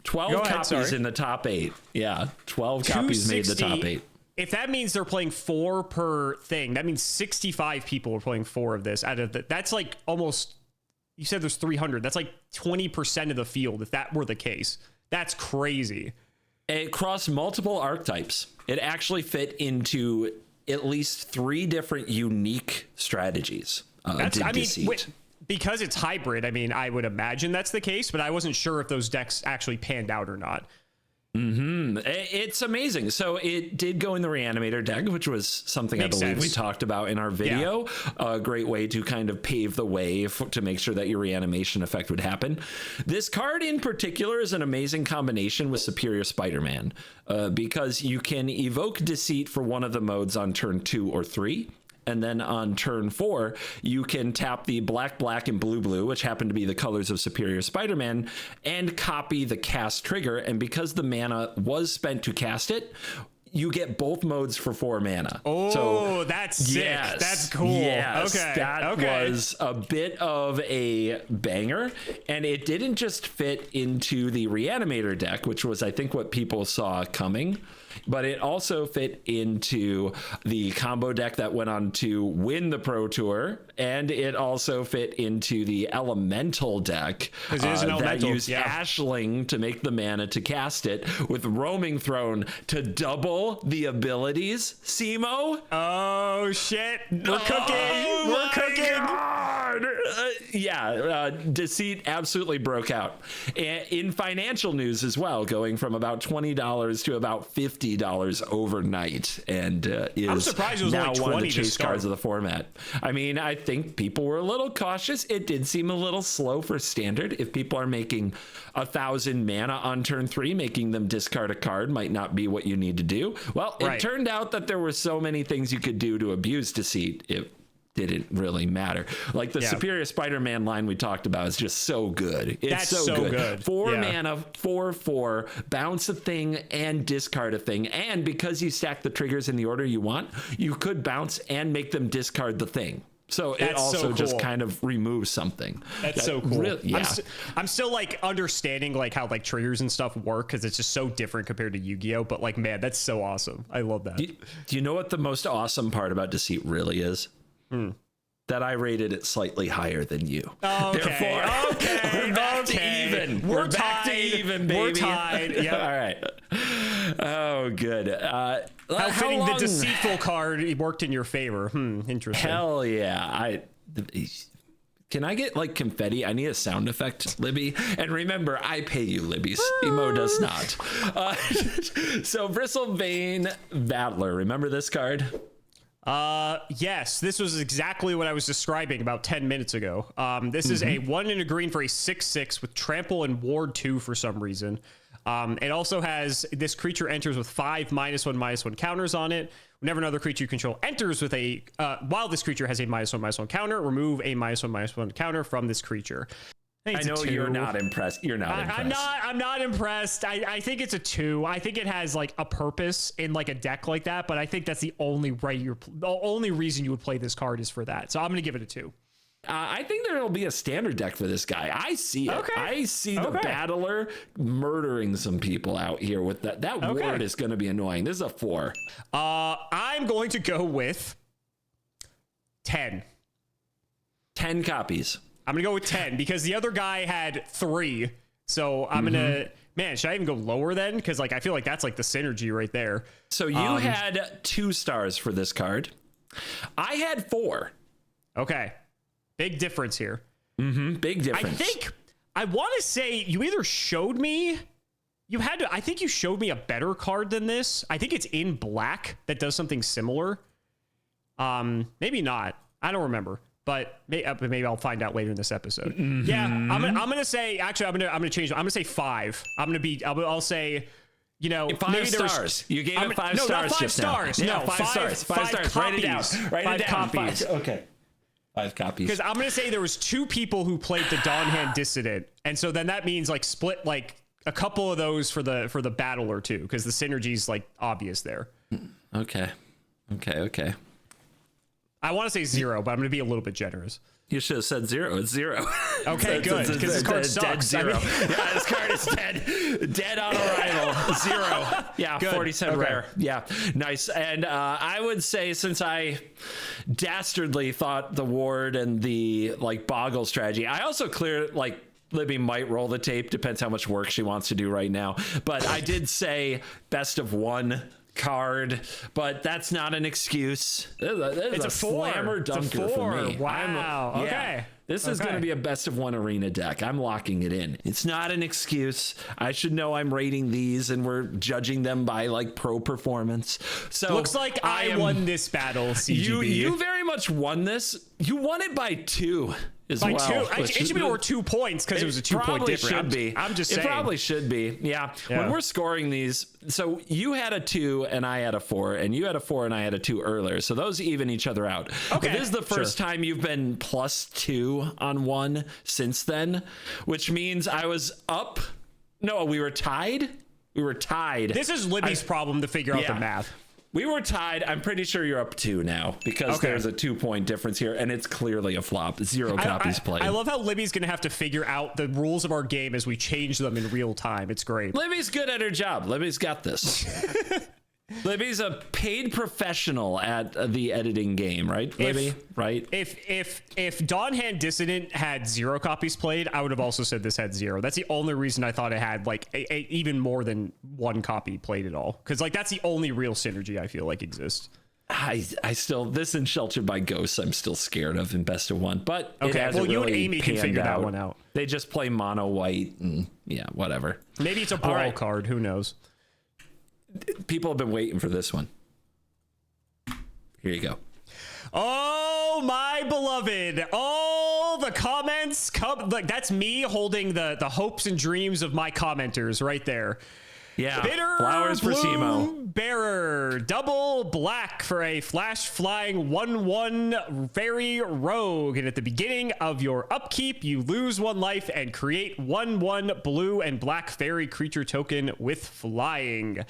12 copies in the top 8. Yeah, 12 copies made the top 8. If that means they're playing 4 per thing, that means 65 people are playing 4 of this out of that's like almost, you said there's 300. That's like 20% of the field. If that were the case, that's crazy. It crossed multiple archetypes. It actually fit into at least 3 different unique strategies. Because it's hybrid, I mean, I would imagine that's the case, but I wasn't sure if those decks actually panned out or not. It's amazing. So it did go in the Reanimator deck, which was something I believe we talked about in our video. Yeah. A great way to kind of pave the way to make sure that your reanimation effect would happen. This card in particular is an amazing combination with Superior Spider-Man because you can evoke Deceit for one of the modes on turn 2 or 3. And then on turn 4, you can tap the black, and blue, which happen to be the colors of Superior Spider-Man, and copy the cast trigger. And because the mana was spent to cast it, you get both modes for 4 mana. Oh, so, that's sick. Yes, that's cool. Yes, that was a bit of a banger. And it didn't just fit into the Reanimator deck, which was, I think, what people saw coming. But it also fit into the combo deck that went on to win the Pro Tour, and it also fit into the Elemental deck that used Ashling to make the mana to cast it, with Roaming Throne to double the abilities. Simo? Oh, shit. We're cooking. We're cooking. card. Deceit absolutely broke out. In financial news as well, going from about $20 to about $50 overnight, and I'm surprised it was now only 20 one of the to chase start. cards of the format. I mean, I think people were a little cautious. It did seem a little slow for standard. If people are making 1,000 mana on turn 3, making them discard a card might not be what you need to do. Well, it turned out that there were so many things you could do to abuse deceit. It didn't really matter. Like the Superior Spider-Man line we talked about is just so good. It's so good. 4 mana, 4/4, bounce a thing and discard a thing. And because you stack the triggers in the order you want, you could bounce and make them discard the thing. So it also just kind of removes something. That's so cool. I'm still like understanding like how like triggers and stuff work, because it's just so different compared to Yu-Gi-Oh. But like, man, that's so awesome. I love that. Do you know what the most awesome part about Deceit really is? That I rated it slightly higher than you. Okay. We're back to even. We're back to even, baby. We're tied. Yep. All right. Oh, good. How fitting the deceitful card worked in your favor. Interesting. Hell yeah. Can I get like confetti? I need a sound effect, Libby. And remember, I pay you, Libby. Emo does not. So Bristlebane Battler. Remember this card? Yes, this was exactly what I was describing about 10 minutes ago. This is a 1 and a green for a 6/6 with trample and ward 2 for some reason. It also has this creature enters with 5 -1/-1 counters on it. Whenever another creature you control enters with a while this creature has a -1/-1 counter, remove a -1/-1 counter from this creature. I know you're not impressed. You're not impressed. I'm not impressed. I think it's a 2. I think it has like a purpose in like a deck like that, but I think that's the only reason you would play this card is for that. So I'm gonna give it a 2. I think there will be a standard deck for this guy. I see it. Okay. I see the Battler murdering some people out here with that. That ward is going to be annoying. This is a 4. I'm going to go with 10. 10 copies. I'm going to go with 10 because the other guy had 3. So I'm going to, man, should I even go lower then? Because like I feel like that's like the synergy right there. So you had 2 stars for this card. I had 4. Okay. Big difference here. Big difference. I want to say you either showed me, I think you showed me a better card than this. I think it's in black that does something similar. Maybe not. I don't remember. But maybe I'll find out later in this episode. Yeah, I'm gonna say. Actually, I'm gonna change. I'm gonna say 5. I'll say, you know, 5 stars. You gave it 5 stars. No, not 5 stars. No, 5 stars. 5 stars. Write it down. Write it down. 5. Okay. 5 copies. Because I'm gonna say there was 2 people who played the Dawnhand Dissident, and so then that means like split like a couple of those for the Battler too, because the synergy's like obvious there. Okay. I want to say 0, but I'm going to be a little bit generous. You should have said 0. It's 0. Okay, good. Because this card sucks. Dead 0. Yeah, this card is dead. Dead on arrival. 0. Yeah, good. 40 cent rare. Yeah, nice. And I would say, since I dastardly thought the ward and the like boggle strategy, I also clear like Libby might roll the tape. Depends how much work she wants to do right now. But I did say best of 1 card, but that's not an excuse. It's a slammer dunker for me. Wow. Okay. This is going to be a best of 1 arena deck. I'm locking it in. It's not an excuse. I should know I'm rating these and we're judging them by like pro performance. So looks like I won this battle, CGB. You very much won this. You won it by 2. By 2. It should be over 2 points because it was a 2-point difference. I'm just saying. It probably should be. Yeah. When we're scoring these, so you had a 2 and I had a 4, and you had a 4 and I had a 2 earlier. So those even each other out. Okay. But this is the first time you've been +2 on 1 since then, which means I was up. No, we were tied. This is Libby's problem to figure out the math. We were tied. I'm pretty sure you're up 2 now because there's a 2-point difference here, and it's clearly a flop. 0 copies played. I love how Libby's going to have to figure out the rules of our game as we change them in real time. It's great. Libby's good at her job. Libby's got this. Libby's a paid professional at the editing game, right, Libby? Right? If Dawnhand Dissident had 0 copies played, I would have also said this had 0. That's the only reason I thought it had like even more than 1 copy played at all. Because like that's the only real synergy I feel like exists. I still, this and Sheltered by Ghosts, I'm still scared of in best of one. But Okay, well, you and Amy can figure that one out. They just play mono white and yeah, whatever. Maybe it's a brawl card. Who knows? People have been waiting for this one. Here you go. Oh, my beloved. All the comments come. Look, that's me holding the hopes and dreams of my commenters right there. Yeah. Bitter Flowers for Simo. Bearer. Double black for a flash flying 1/1 fairy rogue. And at the beginning of your upkeep, you lose 1 life and create 1/1 blue and black fairy creature token with flying.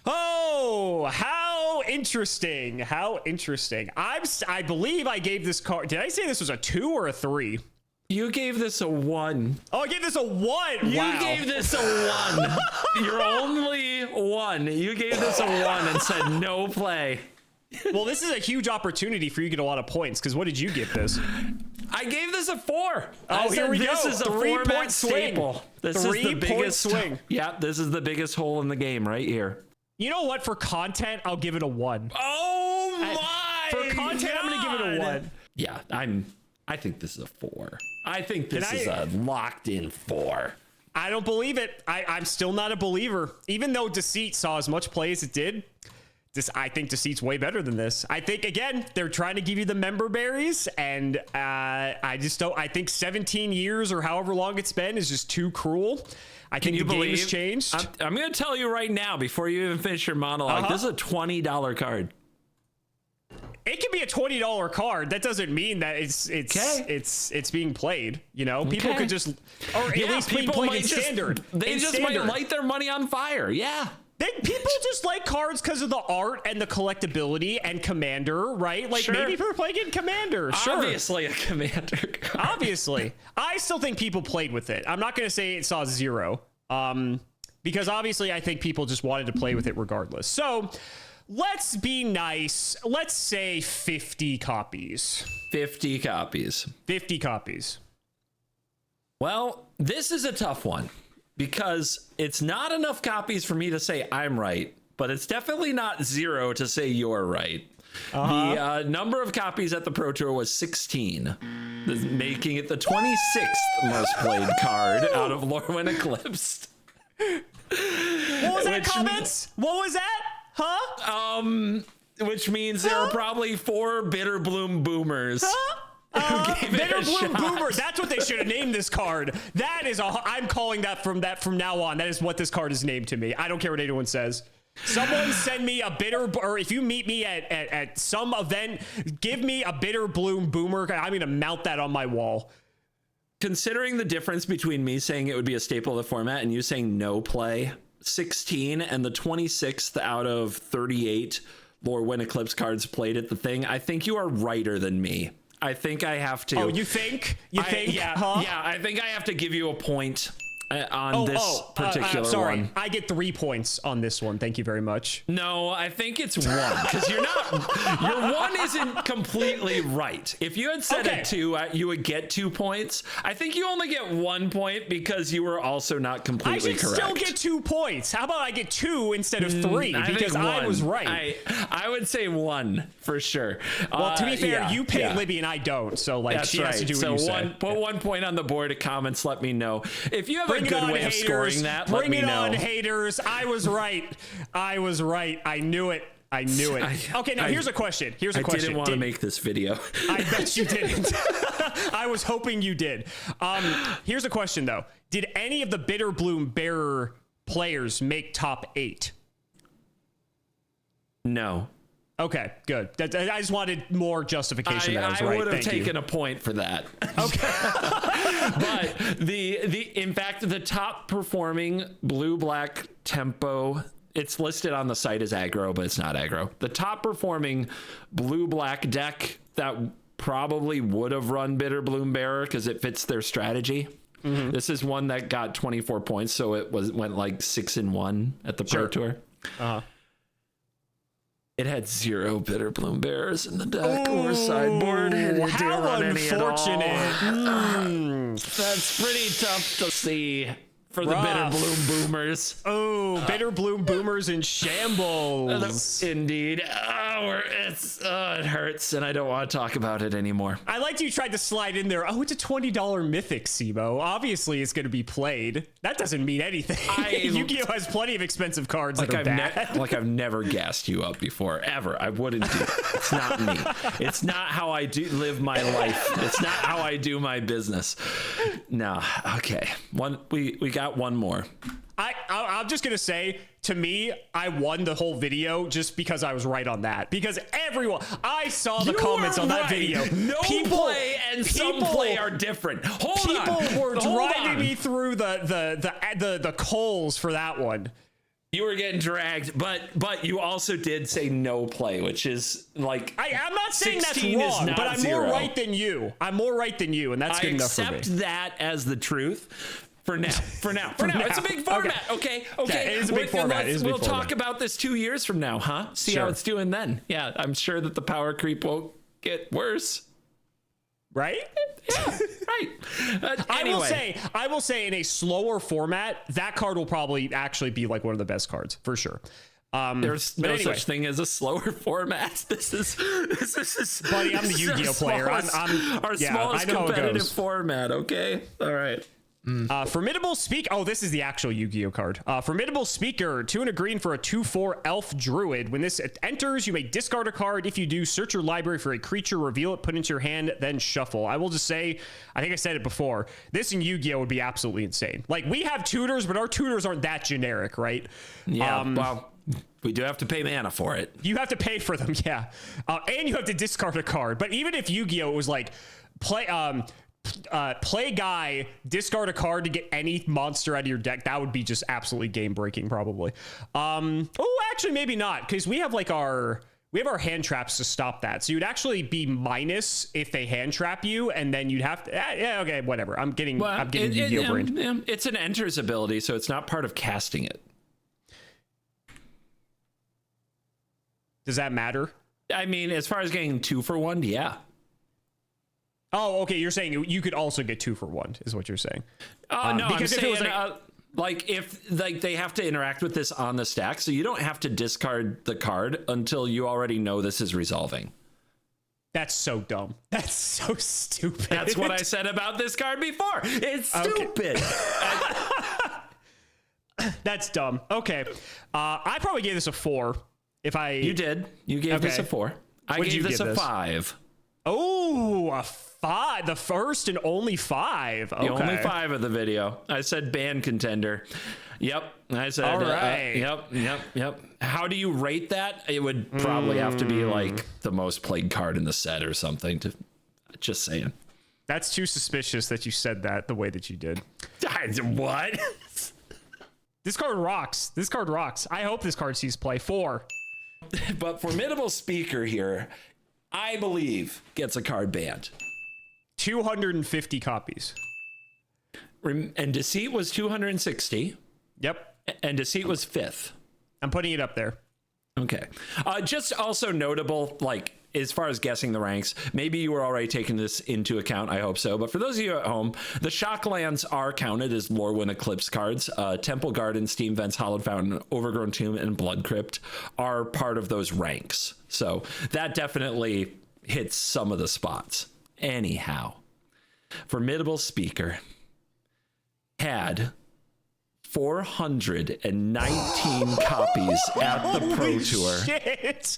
Oh, how interesting. How interesting. I believe I gave this card. Did I say this was a 2 or a 3? You gave this a 1. Oh, I gave this a 1. You Wow. gave this a 1. You're only 1. You gave this a 1 and said no play. Well, this is a huge opportunity for you to get a lot of points, because what did you give this? I gave this a 4. Oh, here we go. This is a 3-point staple. This is the biggest swing. Yeah, this is the biggest hole in the game right here. You know what? For content, I'll give it a 1. Oh my! For content, I'm going to give it a 1. Yeah, I think this is a 4. I think this is a locked in 4. I don't believe it. I'm still not a believer. Even though Deceit saw as much play as it did, I think Deceit's way better than this. I think, again, they're trying to give you the member berries, and I just don't. I think 17 years or however long it's been is just too cruel. I think the game has changed. I'm going to tell you right now, before you even finish your monologue, this is a $20 card. It can be a $20 card. That doesn't mean that it's being played. You know, people could just, or at least people playing in standard. They just might light their money on fire. Yeah. People just like cards because of the art and the collectability and Commander, right? Like maybe people are playing in Commander. Sure. Obviously a Commander card. Obviously. I still think people played with it. I'm not going to say it saw 0. Because obviously I think people just wanted to play with it regardless. So let's be nice. Let's say 50 copies. 50 copies. 50 copies. Well, this is a tough one because it's not enough copies for me to say I'm right, but it's definitely not 0 to say you're right. The number of copies at the Pro Tour was 16, making it the 26th most played card out of Lorwyn Eclipsed. What was that, comments? What was that? Huh? Which means there are probably 4 Bitter Bloom Boomers. Bitter Bloom Boomers. That's what they should have named this card. That is I'm calling that from now on. That is what this card is named to me. I don't care what anyone says. Someone send me a bitter, or if you meet me at some event, give me a Bitter Bloom Boomer. I'm going to mount that on my wall. Considering the difference between me saying it would be a staple of the format and you saying no play, 16 and the 26th out of 38 Lorwyn Eclipse cards played at the thing, I think you are righter than me. I think I have to. Oh, you think? Yeah, huh? Yeah, I think I have to give you a point on this particular sorry. one. I get 3 points on this one. Thank you very much. No, I think it's 1 because your 1 isn't completely right. If you had said it 2, you would get 2 points. I think you only get 1 point because you were also not completely correct. I should still get 2 points. How about I get 2 instead of 3 because I was right? I would say 1 for sure. Well, to be fair, you pay Libby and I don't, so like that's she has to do what you say. Put 1 point on the board. Comments, let me know if you have a good way of scoring that. Let me know. Bring it on, haters. I was right. I knew it. Okay, now here's a question. I didn't want to make this video. I bet you didn't. I was hoping you did. Here's a question though. Did any of the Bitter Bloom Bearer players make top 8? No. Okay, good. I just wanted more justification that I was right. I would have taken a point for that. Okay. But in fact, the top performing blue-black tempo, it's listed on the site as aggro, but it's not aggro. The top performing blue-black deck that probably would have run Bitter Bloom Bearer because it fits their strategy. Mm-hmm. This is one that got 24 points, so it went like 6-1 at the Pro Tour. It had 0 Bitter Bloom Bearers in the deck or sideboard. It didn't run any at all. That's pretty tough to see for the Bitter Bloom Boomers. Oh, Bitter Bloom Boomers in shambles. Indeed. it hurts, and I don't want to talk about it anymore. I liked you tried to slide in there. Oh, it's a $20 mythic, Simo. Obviously, it's going to be played. That doesn't mean anything. Yu-Gi-Oh has plenty of expensive cards that are bad. Like I've never gassed you up before, ever. I wouldn't do. It's not me. It's not how I do live my life. It's not how I do my business. No. Okay. We got one more. I'm just gonna say, to me, I won the whole video just because I was right on that. Because I saw the comments on that video. No play and some play are different. People were driving me through the coals for that one. You were getting dragged, but you also did say no play, which is like I'm not saying that's wrong, but I'm more right than you. I'm more right than you, and that's good enough for me. I accept that as the truth. For now. It's a big format. Okay. It is a big format. We'll talk about this 2 years from now, huh? See how it's doing then. Yeah, I'm sure that the power creep won't get worse. Right? Yeah, right. Anyway. I will say in a slower format, that card will probably actually be like one of the best cards for sure. There's no such thing as a slower format. This is buddy, I'm the Yu-Gi-Oh player. I'm our smallest competitive format. Okay. All right. Formidable Speak. Oh, this is the actual Yu-Gi-Oh card. Formidable Speaker, 2 and a green for a 2/4 elf druid. When this enters, you may discard a card. If you do, search your library for a creature, reveal it, put it into your hand, then shuffle. I will just say, I think I said it before, this in Yu-Gi-Oh would be absolutely insane. Like, we have tutors, but our tutors aren't that generic, right? Yeah, well, we do have to pay mana for it. You have to pay for them, yeah. And you have to discard a card. But even if Yu-Gi-Oh was like, play guy, discard a card to get any monster out of your deck, that would be just absolutely game breaking probably. Actually maybe not, because we have our hand traps to stop that, so you'd actually be minus if they hand trap you, and then you'd have to okay, whatever. I'm getting Yu-Gi-Oh brain. It's an enters ability, so it's not part of casting it. Does that matter? I mean, as far as getting 2 for 1, yeah. Oh, okay. You're saying you could also get 2 for 1, is what you're saying. No, because I'm saying if they have to interact with this on the stack, so you don't have to discard the card until you already know this is resolving. That's so dumb. That's so stupid. That's what I said about this card before. It's stupid. That's dumb. Okay. I probably gave this a 4. You did. You gave this a 4. I gave this a 5. Oh, a 5. The first and only 5. Okay. The only 5 of the video. I said band contender. Yep. I said, all right. Yep. How do you rate that? It would probably have to be like the most played card in the set or something. Just saying. That's too suspicious that you said that the way that you did. What? This card rocks. I hope this card sees play. 4. But Formidable Speaker here, I believe, gets a card banned. 250 copies. And Deceit was 260. Yep. And Deceit was 5th. I'm putting it up there. Okay. Just also notable, like, as far as guessing the ranks, maybe you were already taking this into account. I hope so. But for those of you at home, the Shocklands are counted as Lorwyn Eclipsed cards. Temple Garden, Steam Vents, Hallowed Fountain, Overgrown Tomb, and Blood Crypt are part of those ranks. So that definitely hits some of the spots. Anyhow, Formidable Speaker had 419 copies at the Pro Tour. Shit.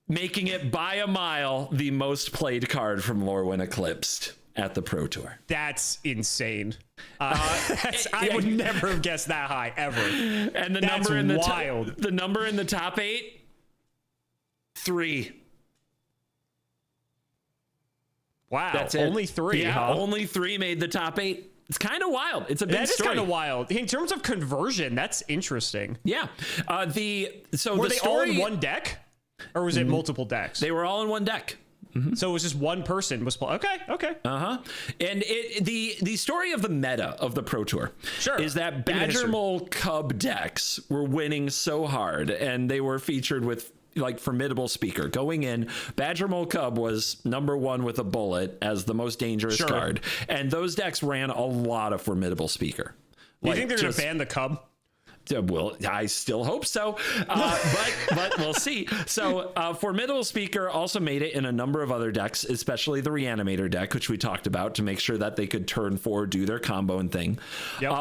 Making it by a mile the most played card from Lorwyn Eclipsed at the Pro Tour. That's insane. I would never have guessed that high ever. And the That's number in the wild. The number in the top 8, 3. Wow, that's it. Only 3. Yeah, huh? only 3 made the top 8. It's kind of wild. It's a big story. That is kind of wild. In terms of conversion, that's interesting. Yeah. Were they all in one deck? Or was it multiple decks? They were all in one deck. Mm-hmm. So it was just one person was playing. Okay. And the story of the meta of the Pro Tour is that Badger Mole Cub decks were winning so hard, and they were featured with like Formidable Speaker going in. Badger Mole Cub was number 1 with a bullet as the most dangerous card, and those decks ran a lot of Formidable Speaker. Do you think they're gonna ban the Cub? Well, I still hope so, but we'll see. So Formidable Speaker also made it in a number of other decks, especially the Reanimator deck, which we talked about, to make sure that they could turn 4, do their combo and thing. Yep.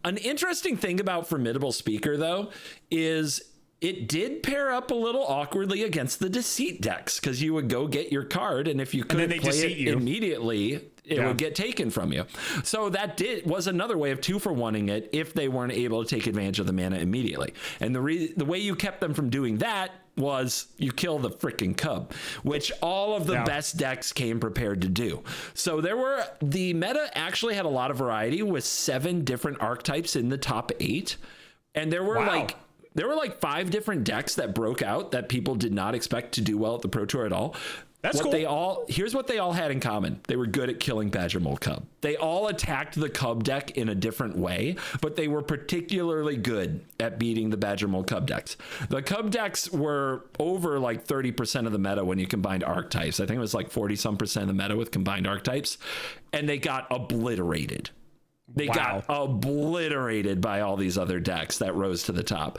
An interesting thing about Formidable Speaker, though, is it did pair up a little awkwardly against the Deceit decks, because you would go get your card, and if you couldn't play it immediately, it would get taken from you. So that was another way of 2-for-1ing it if they weren't able to take advantage of the mana immediately. And the way you kept them from doing that was you kill the freaking Cub, which all of the best decks came prepared to do. So the meta actually had a lot of variety with 7 different archetypes in the top 8. And there were like 5 different decks that broke out that people did not expect to do well at the Pro Tour at all. That's cool. Here's what they all had in common. They were good at killing Badger Mole Cub. They all attacked the Cub deck in a different way, but they were particularly good at beating the Badger Mole Cub decks. The Cub decks were over like 30% of the meta when you combined archetypes. I think it was like 40-some% of the meta with combined archetypes, and they got obliterated. They got obliterated by all these other decks that rose to the top.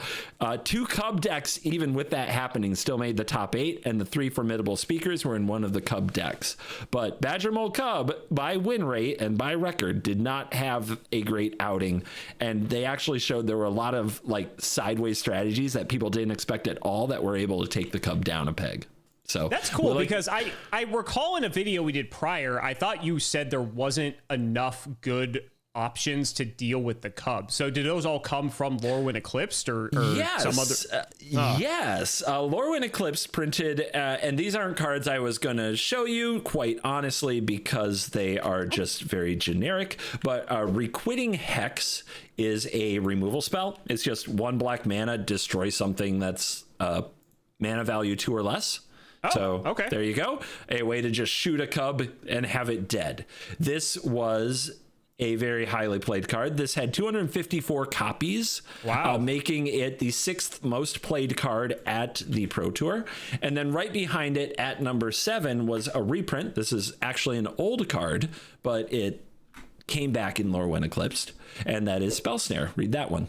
2 Cub decks, even with that happening, still made the top 8, and the 3 Formidable Speakers were in one of the Cub decks. But Badger Mole Cub, by win rate and by record, did not have a great outing, and they actually showed there were a lot of like sideways strategies that people didn't expect at all that were able to take the Cub down a peg. So that's cool, because I recall in a video we did prior, I thought you said there wasn't enough good options to deal with the Cub. So did those all come from Lorwyn Eclipsed or yes, some other? Yes. Lorwyn Eclipsed printed, and these aren't cards I was going to show you, quite honestly, because they are just very generic. But Requiting Hex is a removal spell. It's just 1 black mana, destroy something that's mana value 2 or less. Okay. There you go. A way to just shoot a Cub and have it dead. This was a very highly played card. This had 254 copies, making it the 6th most played card at the Pro Tour. And then right behind it at number 7 was a reprint. This is actually an old card, but it came back in Lorwyn Eclipsed, and that is Spell Snare. Read that one.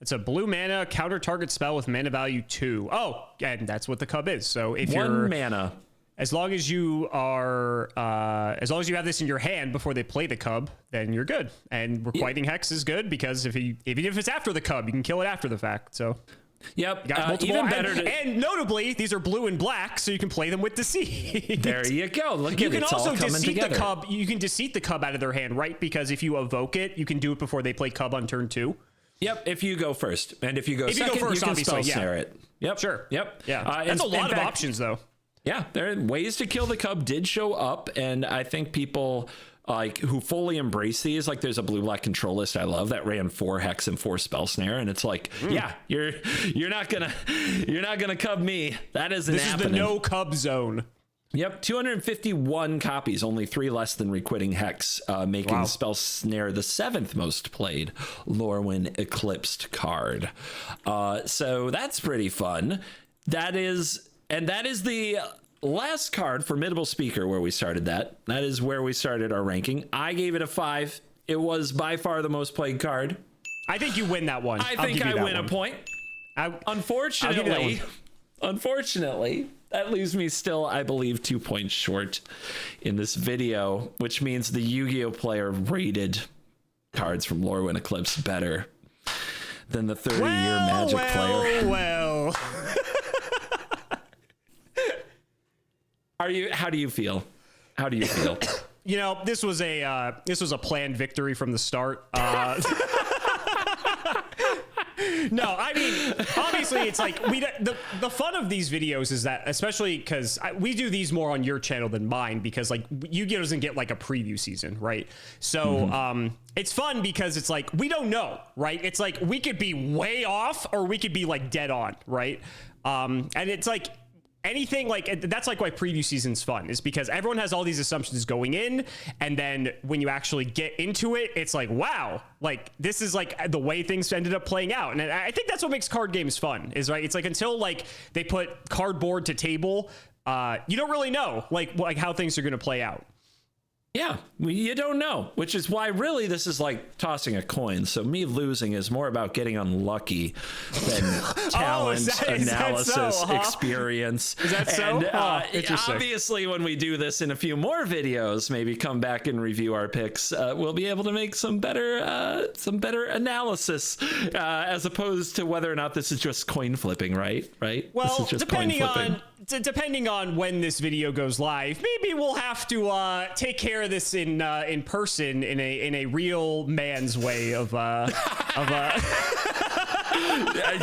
It's a blue mana counter target spell with mana value 2. Oh, and that's what the Cub is. So if 1 mana. As long as you are, as long as you have this in your hand before they play the Cub, then you're good. And Requiting Hex is good because even if it's after the Cub, you can kill it after the fact. So, yep, even better. And notably, these are blue and black, so you can play them with Deceit. There you go. Look, you can it's also all coming deceit together. the Cub. You can deceit the Cub out of their hand, right? Because if you evoke it, you can do it before they play Cub on turn 2. Yep, if you go first, and if you go second, you can Spell Snare it. Yep, sure. Yep, yeah. That's a lot of options, though. Yeah, there are ways to kill the Cub did show up, and I think people like who fully embrace these, like there's a blue-black control list I love that ran 4 Hex and 4 Spell Snare, and it's like, yeah, you're not gonna Cub me. That isn't happening. This is the no Cub zone. Yep, 251 copies, only 3 less than Requiting Hex, making Spell Snare the 7th most played Lorwyn Eclipsed card. So that's pretty fun. That is the last card, Formidable Speaker, where we started that. That is where we started our ranking. I gave it a 5. It was by far the most played card. I think you win that one. I think I win a point. Unfortunately, that leaves me still, I believe, 2 points short in this video, which means the Yu-Gi-Oh player rated cards from Lorwyn Eclipse better than the 30-year Magic player. Well. How do you feel? How do you feel? You know, this was a planned victory from the start. No, I mean, obviously it's like the fun of these videos is that, especially because we do these more on your channel than mine, because like Yu-Gi-Oh doesn't get like a preview season, right? So it's fun because it's like we don't know, right? It's like we could be way off or we could be like dead on, right? And it's like anything like that's like why preview season's fun, is because everyone has all these assumptions going in, and then when you actually get into it, it's like, wow, like this is like the way things ended up playing out. And I think that's what makes card games fun, is right. It's like until like they put cardboard to table, you don't really know like how things are going to play out. Yeah, you don't know, which is why really this is like tossing a coin. So me losing is more about getting unlucky than talent, analysis, experience. Is that so? And Interesting. obviously, when we do this in a few more videos, maybe come back and review our picks, we'll be able to make some better analysis as opposed to whether or not this is just coin flipping, right? Well, depending on when this video goes live, maybe we'll have to take care of this in person in a real man's way of Are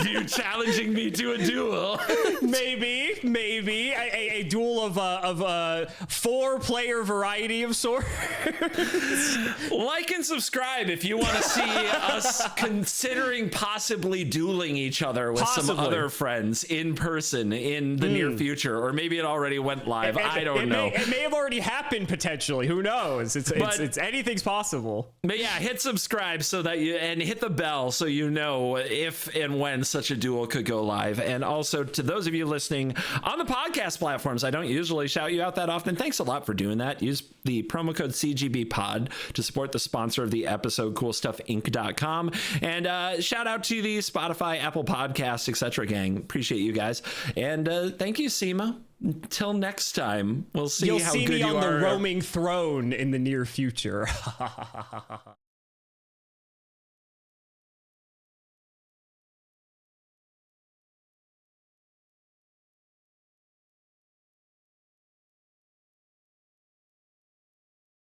you challenging me to a duel? maybe a duel of a 4-player variety of sorts. Like and subscribe if you want to see us considering possibly dueling each other with some other friends in person in the near future, or maybe it already went live. I don't know. It may have already happened potentially. Who knows? It's anything's possible. But yeah, hit subscribe so that and hit the bell so you know if and when such a duel could go live. And also to those of you listening on the podcast platforms, I don't usually shout you out that often. Thanks a lot for doing that. Use the promo code CGBPod to support the sponsor of the episode, CoolStuffInc.com. And shout out to the Spotify, Apple Podcasts, etc. gang. Appreciate you guys. And thank you, Seema. Until next time, we'll see how good you are. You'll see me on the roaming throne in the near future.